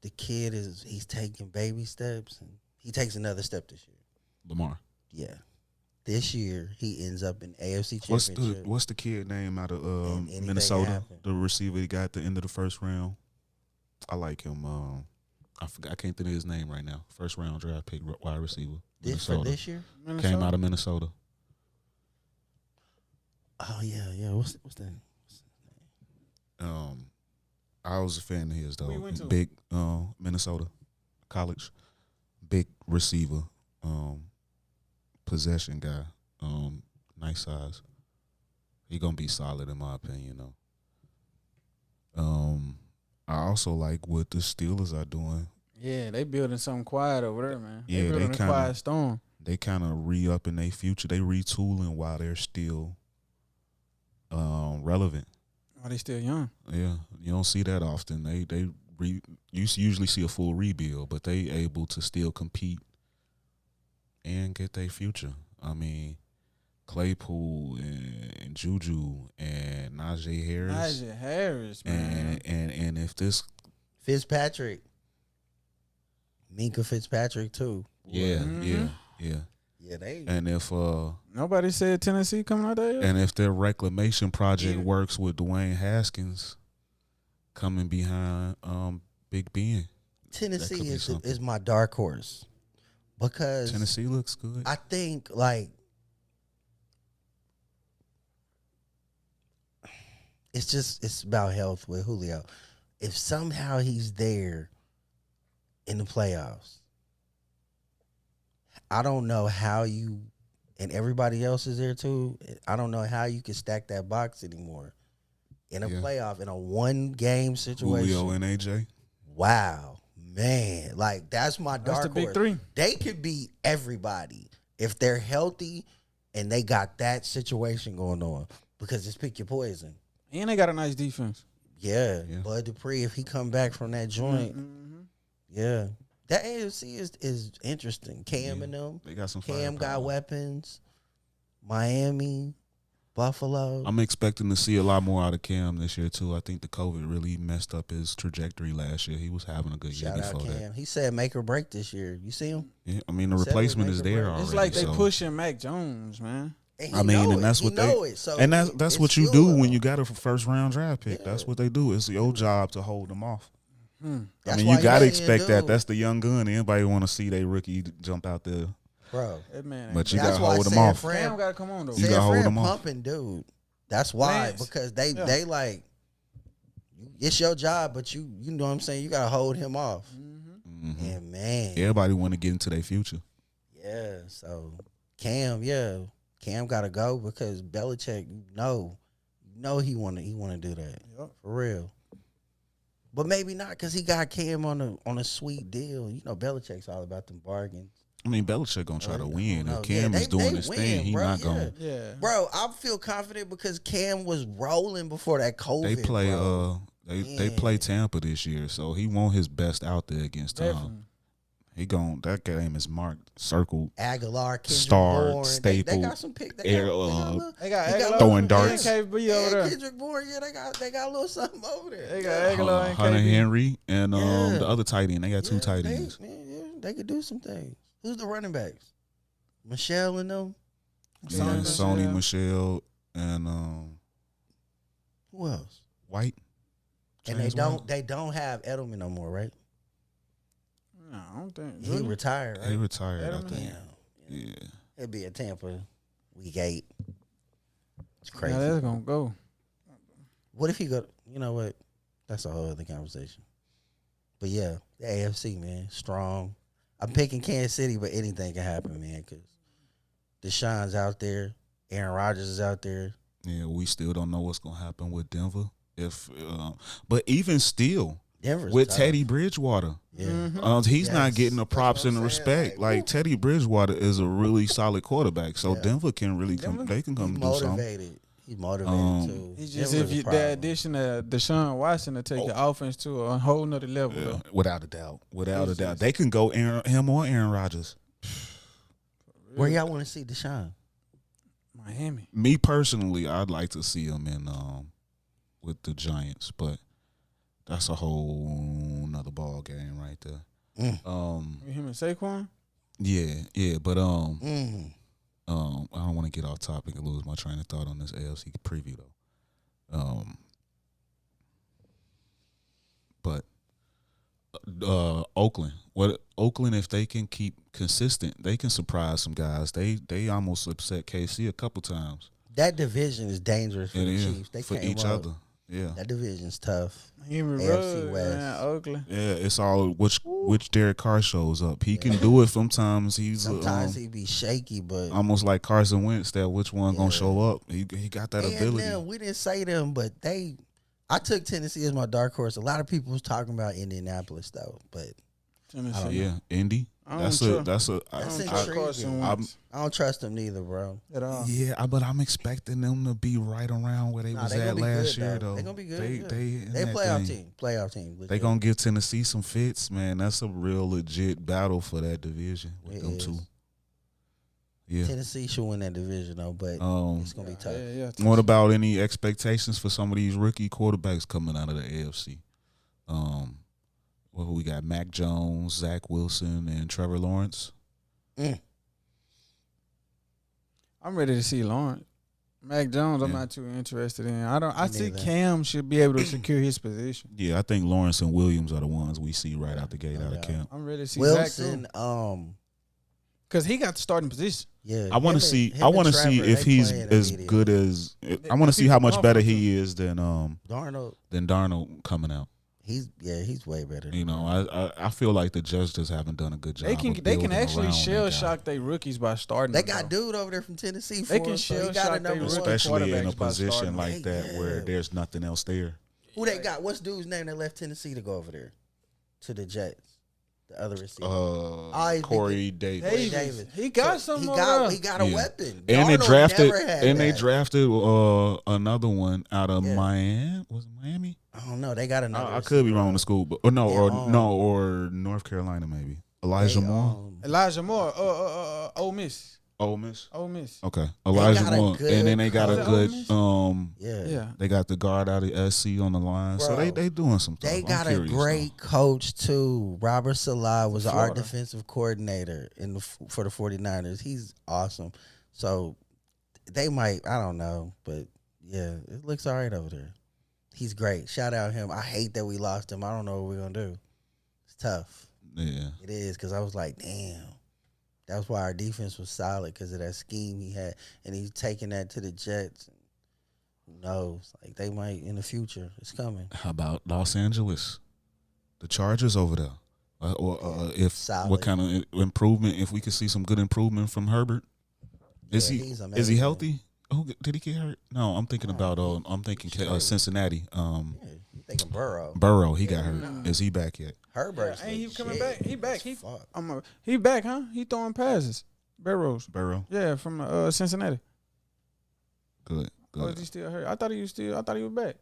the kid he's taking baby steps, and he takes another step this year. Lamar. Yeah. This year, he ends up in AFC Championship. What's the kid name out of Minnesota? The receiver he got at the end of the first round. I like him. I can't think of his name right now. First round draft pick, wide receiver. For this year? Came out of Minnesota. Oh yeah. What's that? I was a fan of his though. Who you went to? Big Minnesota college, big receiver, possession guy, nice size. He gonna be solid in my opinion though. I also like what the Steelers are doing. Yeah, they building something quiet over there, man. Yeah, building a quiet storm. They kind of re-upping their future. They retooling while they're still relevant. Are they still young? Yeah, you don't see that often. You usually see a full rebuild, but they able to still compete and get their future. I mean, Claypool and Juju and Najee Harris. Man. And if this Fitzpatrick. Minka Fitzpatrick too. yeah. Yeah, they. And if Nobody said Tennessee coming out there yet? and if their reclamation project works with Dwayne Haskins coming behind Big Ben, Tennessee be is something. my dark horse because Tennessee looks good. I think like it's about health with Julio. If somehow he's there in the playoffs, I don't know how you and everybody else is there too. I don't know how you can stack that box anymore in a playoff in a 1-game situation. Julio and AJ. Wow, man, like that's my dark That's the big horse. three. They could beat everybody if they're healthy and they got that situation going on because it's pick your poison. And they got a nice defense. Yeah. Bud Dupree, if he come back from that joint, yeah. That AFC is interesting. Cam and them. They got some Cam got firepower. weapons. Miami, Buffalo. I'm expecting to see a lot more out of Cam this year too. I think the COVID really messed up his trajectory last year. He was having a good year Shout out before Cam. that. He said make or break this year. You see him? Yeah, I mean the Said replacement make is or there break. already. It's like they so. pushing Mac Jones, man. And I mean, know and it. that's He what know they it. So and that's it's what you do fuel. when you got a first round draft pick. That's what they do. It's your job to hold them off. I That's mean, why you gotta he ain't expect that. do. That's the young gun. Anybody want to see their rookie jump out there? Bro. That man ain't But you bad. That's gotta why hold them San off. Fran- Cam gotta come on though. You gotta hold them off. pumping, dude. That's why Lance. because they like it's your job, but you know what I'm saying. You gotta hold him off. And man, Everybody want to get into their future. yeah. So Cam gotta go because Belichick, he want to do that for real. But maybe not because he got Cam on a sweet deal. You know, Belichick's all about them bargains. I mean, Belichick gonna try to win. no, If Cam yeah, is doing they his win, thing, he bro, not yeah. gonna. Yeah. Bro, I feel confident because Cam was rolling before that COVID. They play. bro. They play Tampa this year, so he want his best out there against Tom. Definitely. He that game is marked, circled, Aguilar, Kendrick Star, Bourne. Staple, They got some pick. They Air, got, They got He got Aguilar throwing and darts. KB over yeah, there. Kendrick Bourne. Yeah, they got a little something over there. They got Aguilar and Hunter KB. Henry, and Yeah. the other tight end. They got two tight ends. They could do some things. Who's the running backs? Michelle and them. Yeah, Sony Michelle and Who else? White. And James White. they don't have Edelman no more, right? No, I don't think. He retired, right? He retired, I Edelman? think. Yeah. Yeah. He'll be at Tampa week 8. It's crazy. Yeah, that's gonna go. What if he go? You know what? That's a whole other conversation. But yeah, the AFC, man, strong. I'm picking Kansas City, but anything can happen, man. Because Deshaun's out there, Aaron Rodgers is out there. Yeah, we still don't know what's gonna happen with Denver. But even still, Denver's with tough. Teddy Bridgewater, Yeah. he's not Yes. getting the props That's and what the I'm saying. respect. Like Teddy Bridgewater is a really solid quarterback, so Yeah. Denver can really come. They can come He's do something. motivated. He's motivated too. It's just Denver's if a you problem. the addition of Deshaun Watson to take the offense to a whole nother level. Yeah, Though. without a doubt. Without a doubt. They can go him or Aaron Rodgers. Where y'all want to see Deshaun? Miami. Me personally, I'd like to see him in with the Giants, but that's a whole nother ball game right there. Him and Saquon. Yeah, but I don't want to get off topic and lose my train of thought on this AFC preview though. But Oakland. Oakland, if they can keep consistent, they can surprise some guys. They almost upset KC a couple times. That division is dangerous for the Chiefs. They for came each up. other. Yeah, That division's tough. AFC West. Man, Oakland. yeah. It's all which Derek Carr shows up. He can do it sometimes. Sometimes he be shaky, but almost like Carson Wentz. That which one gonna show up? He got that ability. Them, we didn't say them, but I took Tennessee as my dark horse. A lot of people was talking about Indianapolis though, but Yeah, Indy. That's intriguing. I don't trust them neither, bro. At all. Yeah, but I'm expecting them to be right around where they was at last year, though. They're gonna be good. They playoff team. They gonna give Tennessee some fits, man. That's a real legit battle for that division with them two. Yeah, Tennessee should win that division though, but it's gonna be tough. Yeah. What about any expectations for some of these rookie quarterbacks coming out of the AFC? Well, we got Mac Jones, Zach Wilson, and Trevor Lawrence. I'm ready to see Lawrence. Mac Jones, I'm not too interested in. I see Cam should be able to secure his position. Yeah, I think Lawrence and Williams are the ones we see right out the gate out of camp. I'm ready to see Wilson. Because he got the starting position. Yeah, I want to see. I want to see if he's as good as. I want to see how much better he is than Darnold coming out. He's way better. You know, I feel like the Jets just haven't done a good job. They can actually shell shock their rookies by starting. They got dude over there from Tennessee. They can shell shock their rookies, especially in a position like that where there's nothing else there. Who they got? What's dude's name that left Tennessee to go over there to the Jets? The other receiver, Corey Davis. He got something. He got a weapon. And they drafted another one out of Miami. Was it Miami? I don't know. They got another. I could be wrong in the school, but or North Carolina maybe. Elijah Moore. Ole Miss. Okay, Elijah Moore, and then they got a good They got the guard out of SC on the line, so they doing some stuff. They got a great coach too. Robert Salah was our defensive coordinator for the 49ers. He's awesome. So they might, I don't know, but yeah, it looks all right over there. He's great. Shout out him. I hate that we lost him. I don't know what we're gonna do. It's tough. Yeah, it is because I was like, damn. That's why our defense was solid because of that scheme he had, and he's taking that to the Jets. Who knows? Like they might in the future. It's coming. How about Los Angeles, the Chargers over there? What kind of improvement? If we could see some good improvement from Herbert, is he healthy? Who did he get hurt? No, I'm thinking about. I'm thinking Cincinnati. You thinking Burrow? Burrow, he got hurt. Is he back yet? Herbert, ain't he coming back? He back. He back, huh? He throwing passes. Burrow. Yeah, from Cincinnati. Good. Or is he still hurt? I thought he was back.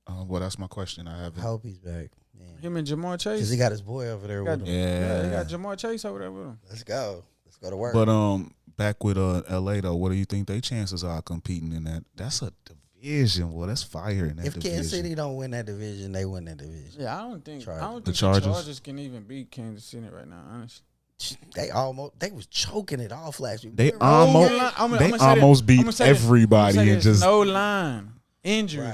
Well, that's my question. I hope he's back. Man. Him and Jamar Chase. Because he got his boy over there with him. Yeah, he got Jamar Chase over there with him. Let's go to work. But back with LA though, what do you think their chances are competing in that? That's a division. Well, that's fire in that division. If Kansas City don't win that division, they win that division. Yeah, I don't think the Chargers can even beat Kansas City right now, honestly. They was choking it off last week. They almost beat everybody and just no line injury.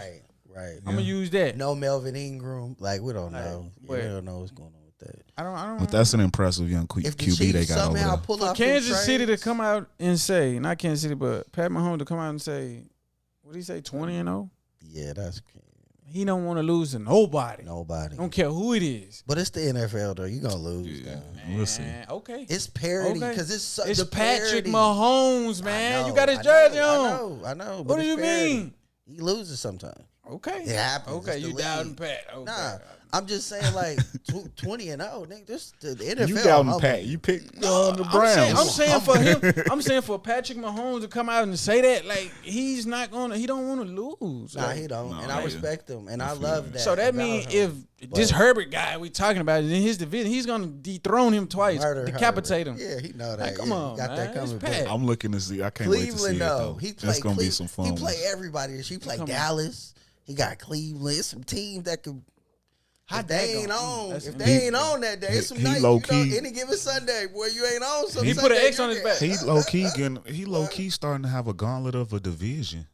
Right. I'm gonna use that. No Melvin Ingram. Like we don't know. We don't know what's going on with that. I don't. But that's an impressive young QB they got over there. For Kansas City to come out and say, not Kansas City, but Pat Mahomes to come out and say, what did he say, 20-0? Yeah, that's. He don't want to lose to nobody. Don't care who it is. But it's the NFL though. You gonna lose. Yeah, we'll see. Okay. It's parity because it's Patrick Mahomes, man. You got his jersey on. I know. What do you mean? He loses sometimes. Okay. It happens. Okay, you doubting Pat. Okay. Nah, I'm just saying like 20-0. Nigga, this the NFL. You doubting Pat? You picked the Browns. I'm saying for him. I'm saying for Patrick Mahomes to come out and say that, like he's not gonna. He don't want to lose. Nah, he don't. And I respect him, and I love that. So that means if this Herbert guy we talking about is in his division, he's gonna dethrone him twice, decapitate him. Yeah, he know that. Like, come on, got that coming. Pat. I'm looking to see. I can't wait to see it though. It's gonna be some fun. He play everybody. He play Dallas. He got Cleveland. It's some teams that could. If they ain't on that day, it's some nights, any given Sunday, boy, you ain't on some He Sunday, put an X on his back. He low key starting to have a gauntlet of a division.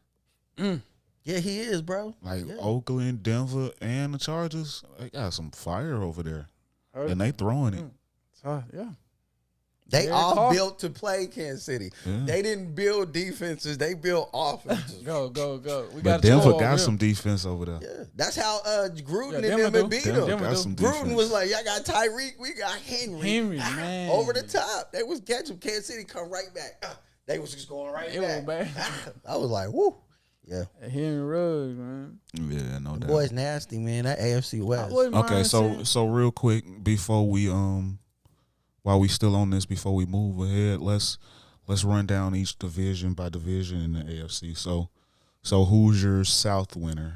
Yeah, he is, bro. Like yeah. Oakland, Denver, and the Chargers, they got some fire over there, and they throwing it. Yeah. They Derek all Carr. built to play Kansas City. Yeah. They didn't build defenses. They built offenses. Go. We But got Denver got some defense over there. Yeah. That's how Gruden and Denver them do. beat Denver them. got some Gruden defense. was like, y'all got Tyreek, we got Henry. Man. Over the top. They was catching Kansas City come right back. They was just going right It was back. bad. I was like, woo. Yeah. Henry Ruggs, man. Yeah, no doubt. Boy's nasty, man. That AFC West. Okay, so real quick before we while we still on this, before we move ahead, let's run down each division by division in the AFC. So who's your South winner?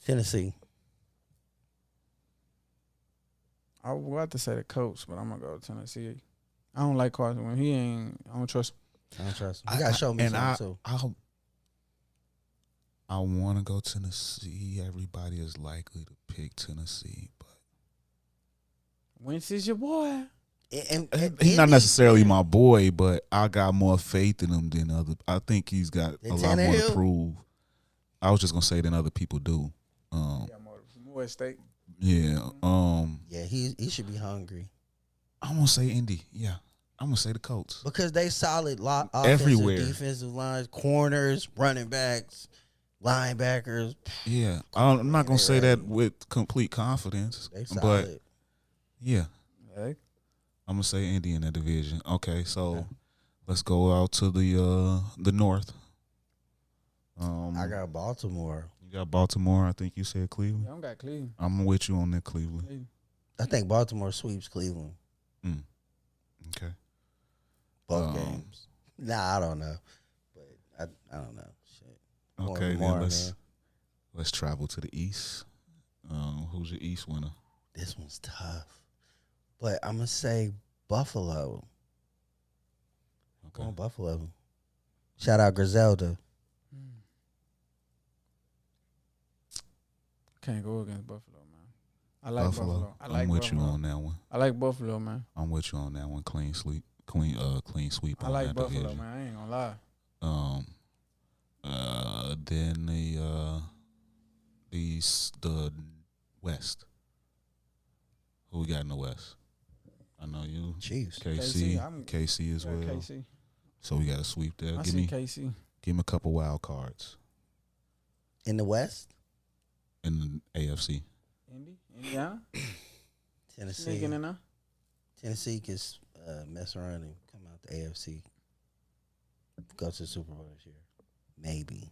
Tennessee. I was about to say the Colts, but I'm gonna go to Tennessee. I don't like Carson when he ain't. I don't trust him. I don't trust him. You gotta show me something too. I want to go Tennessee. Everybody is likely to pick Tennessee, but Wentz is your boy. And he's not necessarily my boy, but I got more faith in him than other. I think he's got a lot more to prove. I was just gonna say than other people do. Got more at stake. Yeah. Yeah, he should be hungry. I'm gonna say Indy. Yeah. I'm gonna say the Colts. Because they solid offensive, Everywhere. defensive lines, corners, running backs, linebackers. Yeah. I'm not gonna say that with complete confidence, They solid. but yeah, Hey. I'm gonna say Indy in that division. Okay, so let's go out to the North. I got Baltimore. You got Baltimore. I think you said Cleveland. Yeah, I got Cleveland. I'm with you on that Cleveland. I think Baltimore sweeps Cleveland. Okay. Both games. Nah, I don't know. But I don't know. Shit. Okay, More, then man. let's travel to the East. Who's your East winner? This one's tough. But I'm going to say Buffalo. Okay. Go on, Buffalo. Shout out Griselda. Can't go against Buffalo, man. I like Buffalo. I like I'm with Buffalo. you on that one. I like Buffalo, man. I'm with you on that one. Clean sweep I on like that Buffalo, division. man. I ain't gonna lie. Then the West. Who we got in the West? I know you. Chiefs. KC as well. KC. So we got to sweep there. I Give see me KC. a couple wild cards In the West? in the AFC. Indiana. Tennessee. Sneaking in there. Tennessee can mess around and come out the AFC. Go to the Super Bowl this year. Maybe.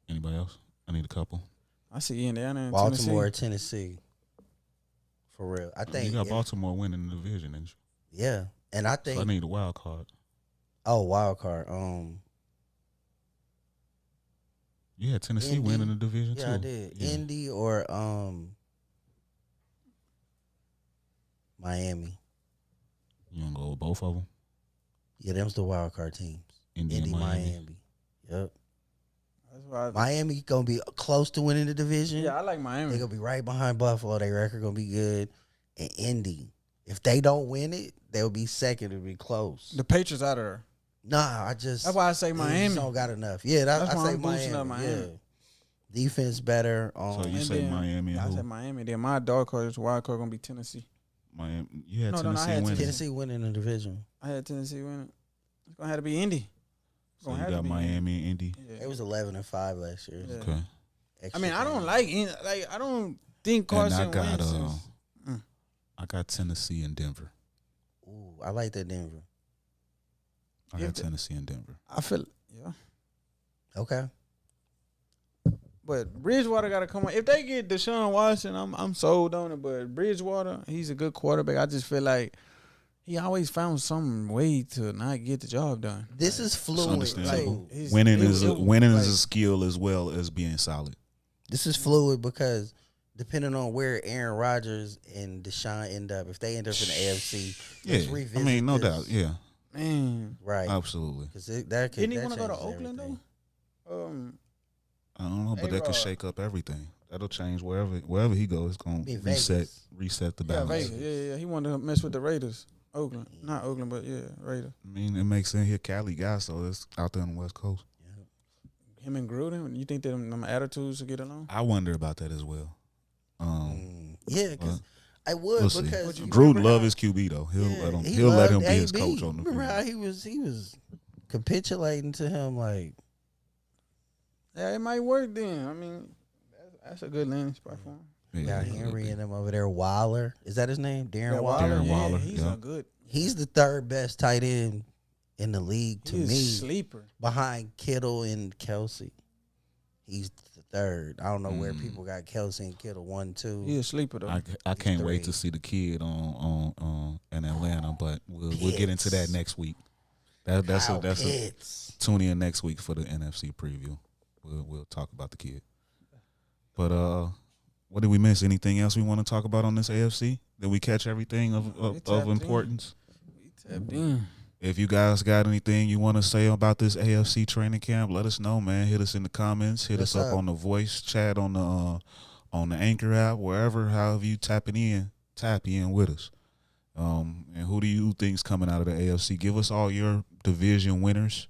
Anybody else? I need a couple. I see Indiana and Baltimore, Tennessee. Tennessee. For real. I think you got Baltimore winning the division, didn't you? Yeah. And I think So I need a wild card. wild card. Yeah, Tennessee Indy. winning the division too. Yeah, I did. Yeah. Indy or Miami. You gonna go with both of them? Yeah, them's the wild card teams. Indy and Miami. Yep. That's why. Miami gonna be close to winning the division. Yeah, I like Miami. They gonna be right behind Buffalo. Their record gonna be good. And Indy, if they don't win it, they'll be second. It'll be close. The Patriots out of there. Nah, I just. That's why I say they Miami. just don't got enough. Yeah, That's I why say I'm boosting up Miami. Miami. Yeah. Defense better. So you And say then Miami and I who? said Miami. Then my dark horse, wild card gonna be Tennessee. Miami. You had No, I Tennessee had winning. Tennessee winning the division. I had Tennessee winning. It's gonna have to be Indy. So you got Miami and Indy. It was 11-5 last year. Yeah. Okay. Extra I mean, I don't time. I don't think Carson And I got Wentz is- I got Tennessee and Denver. Ooh, I like that Denver. I got Tennessee and Denver. I feel yeah. Okay. But Bridgewater got to come on. If they get Deshaun Watson, I'm sold on it. But Bridgewater, he's a good quarterback. I just feel like he always found some way to not get the job done. This is It's fluid. understandable. Like, Winning is a skill as well as being solid. this is fluid because depending on where Aaron Rodgers and Deshaun end up, if they end up in the AFC, let's Yeah, revisit I mean, no this. doubt. Yeah, Man, Right. absolutely. Because that could. didn't he that want to go to changes Oakland everything. though? I don't know, but that could A-Rod. shake up everything. That'll change wherever he goes. It's gonna Be reset Vegas. the Yeah, balance. Vegas. Yeah. He wanted to mess with the Raiders. Oakland. Not Oakland, but yeah, Raiders. I mean, it makes sense. Here, Cali guy, so it's out there on the West Coast. Him and Gruden, you think that them attitudes will get along? I wonder about that as well. Yeah, because I would we'll because see. Gruden love his QB though. He'll let him be his coach on the field. Remember how he was capitulating to him like. Yeah, it might work then. I mean, that's a good landing spot for him. Got Henry and them over there. Waller, is that his name? Darren Waller. Darren Waller. He's a good. He's the third best tight end in the league to me. Sleeper behind Kittle and Kelsey. He's the third. I don't know where people got Kelsey and Kittle 1, 2. He's a sleeper though. I can't wait to see the kid on in Atlanta, but we'll get into that next week. That's tune in next week for the NFC preview. We'll talk about the kid. But what did we miss? Anything else we want to talk about on this AFC? Did we catch everything of importance? We tapped in. If you guys got anything you want to say about this AFC training camp, let us know, man. Hit us in the comments. Hit us up on the voice chat on the Anchor app, wherever, however you tap in with us. And who do you think's coming out of the AFC? Give us all your division winners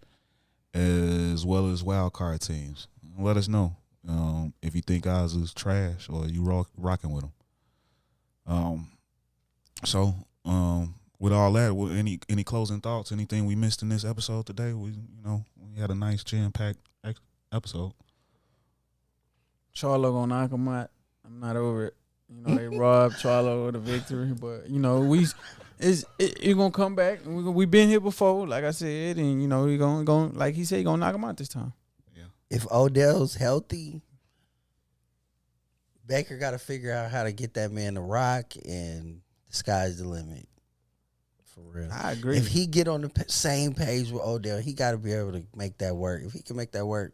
as well as wild card teams. Let us know if you think ours is trash or you rocking with them. With all that, any closing thoughts? Anything we missed in this episode today? We had a nice jam-packed episode. Charlo gonna knock him out. I'm not over it. They robbed Charlo of the victory, but he gonna come back. We been here before, like I said, and he gonna like he said, he gonna knock him out this time. Yeah. If Odell's healthy, Baker got to figure out how to get that man to rock, and the sky's the limit. For real. I agree. If he get on the same page with Odell, he got to be able to make that work. If he can make that work.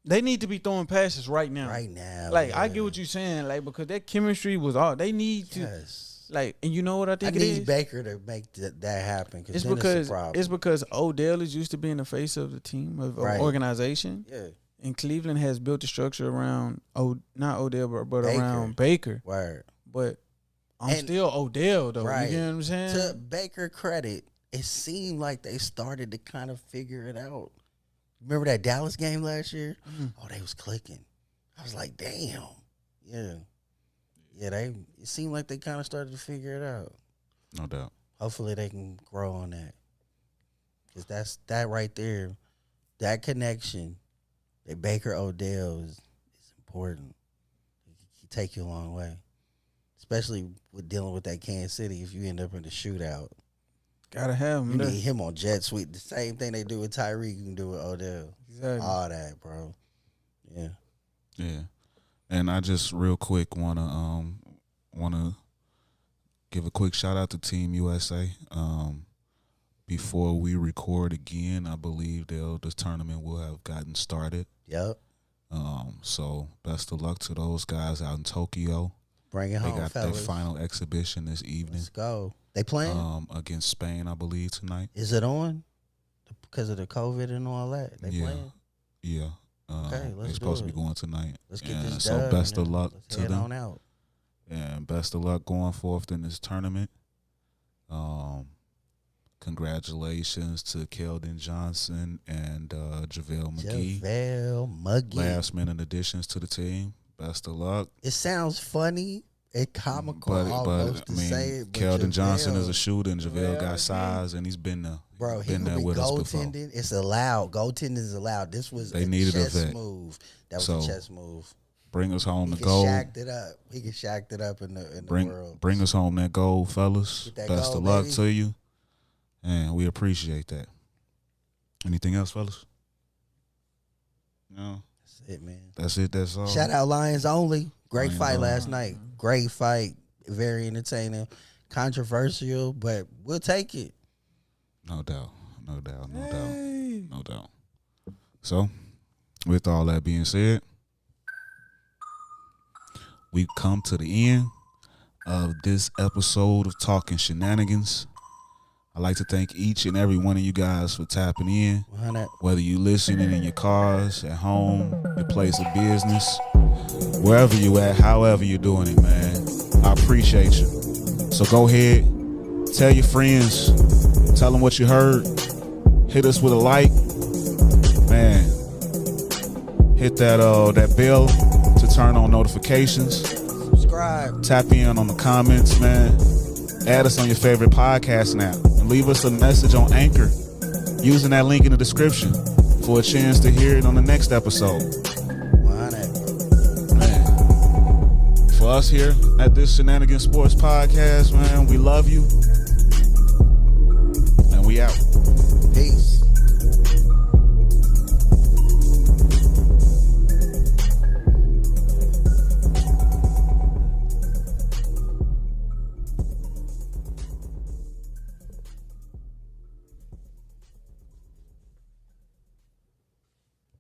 They need to be throwing passes right now. Right now. Like, yeah. I get what you're saying, like, because that chemistry was all they need to. Yes. Like, and you know what I think it is? I need Baker to make that happen. It's because because Odell is used to being the face of the team, of organization. Yeah. And Cleveland has built the structure around, not Odell, but Baker. around Baker. Word. But I'm still Odell, though. Right. You get what I'm saying? To Baker credit, it seemed like they started to kind of figure it out. Remember that Dallas game last year? Mm-hmm. Oh, they was clicking. I was like, damn. Yeah. Yeah, it seemed like they kind of started to figure it out. No doubt. Hopefully they can grow on that. Because that right there, that connection, that Baker Odell is important. He take you a long way. Especially with dealing with that Kansas City if you end up in the shootout. Gotta have him. You need him on jet sweep. The same thing they do with Tyreek, you can do with Odell. Exactly. All that, bro. Yeah. Yeah. And I just real quick wanna give a quick shout out to Team USA. Before we record again, I believe the tournament will have gotten started. Yep. So best of luck to those guys out in Tokyo. Bring it home, They got fellas. their final exhibition this evening. Let's go. They playing? Against Spain, I believe, tonight. Is it on? Because of the COVID and all that? They playing? Yeah. Okay, let's they're supposed to be going tonight. Let's get this so done. best of luck Let's to head them. on out. And best of luck going forth in this tournament. Congratulations to Keldon Johnson and JaVale McGee. JaVale McGee. Last minute additions to the team. Best of luck. It sounds funny and comical almost to say it. But Keldon JaVale, Johnson is a shooter, and JaVale got size, and he's been there. Bro, he been there could be with us before. goaltending. It's allowed. Goaltending is allowed. This was They a needed a chess vet. move. That was So, a chess move. Bring us home He the can gold. shacked it up. He can shacked it up in the world. Bring us home that gold, fellas. Get that Best gold, of luck baby. to you. And we appreciate that. Anything else, fellas? No. That's it, man. That's it. That's all. Shout out Lions Only. Great Lions fight Only. last night. Great fight. Very entertaining. Controversial, but we'll take it. No doubt. No doubt. No doubt. Hey. No doubt. So, with all that being said, we've come to the end of this episode of Talking Shenanigans. I'd like to thank each and every one of you guys for tapping in. 100. Whether you listening in your cars, at home, your place of business, wherever you at, however you're doing it, man. I appreciate you. So go ahead, Tell your friends. Tell them what you heard. Hit us with a like. Man, hit that bell to turn on notifications. Subscribe. Tap in on the comments, man. Add us on your favorite podcast app. And leave us a message on Anchor using that link in the description for a chance to hear it on the next episode. Man, for us here at this Shenanigans Sports Podcast, man, we love you.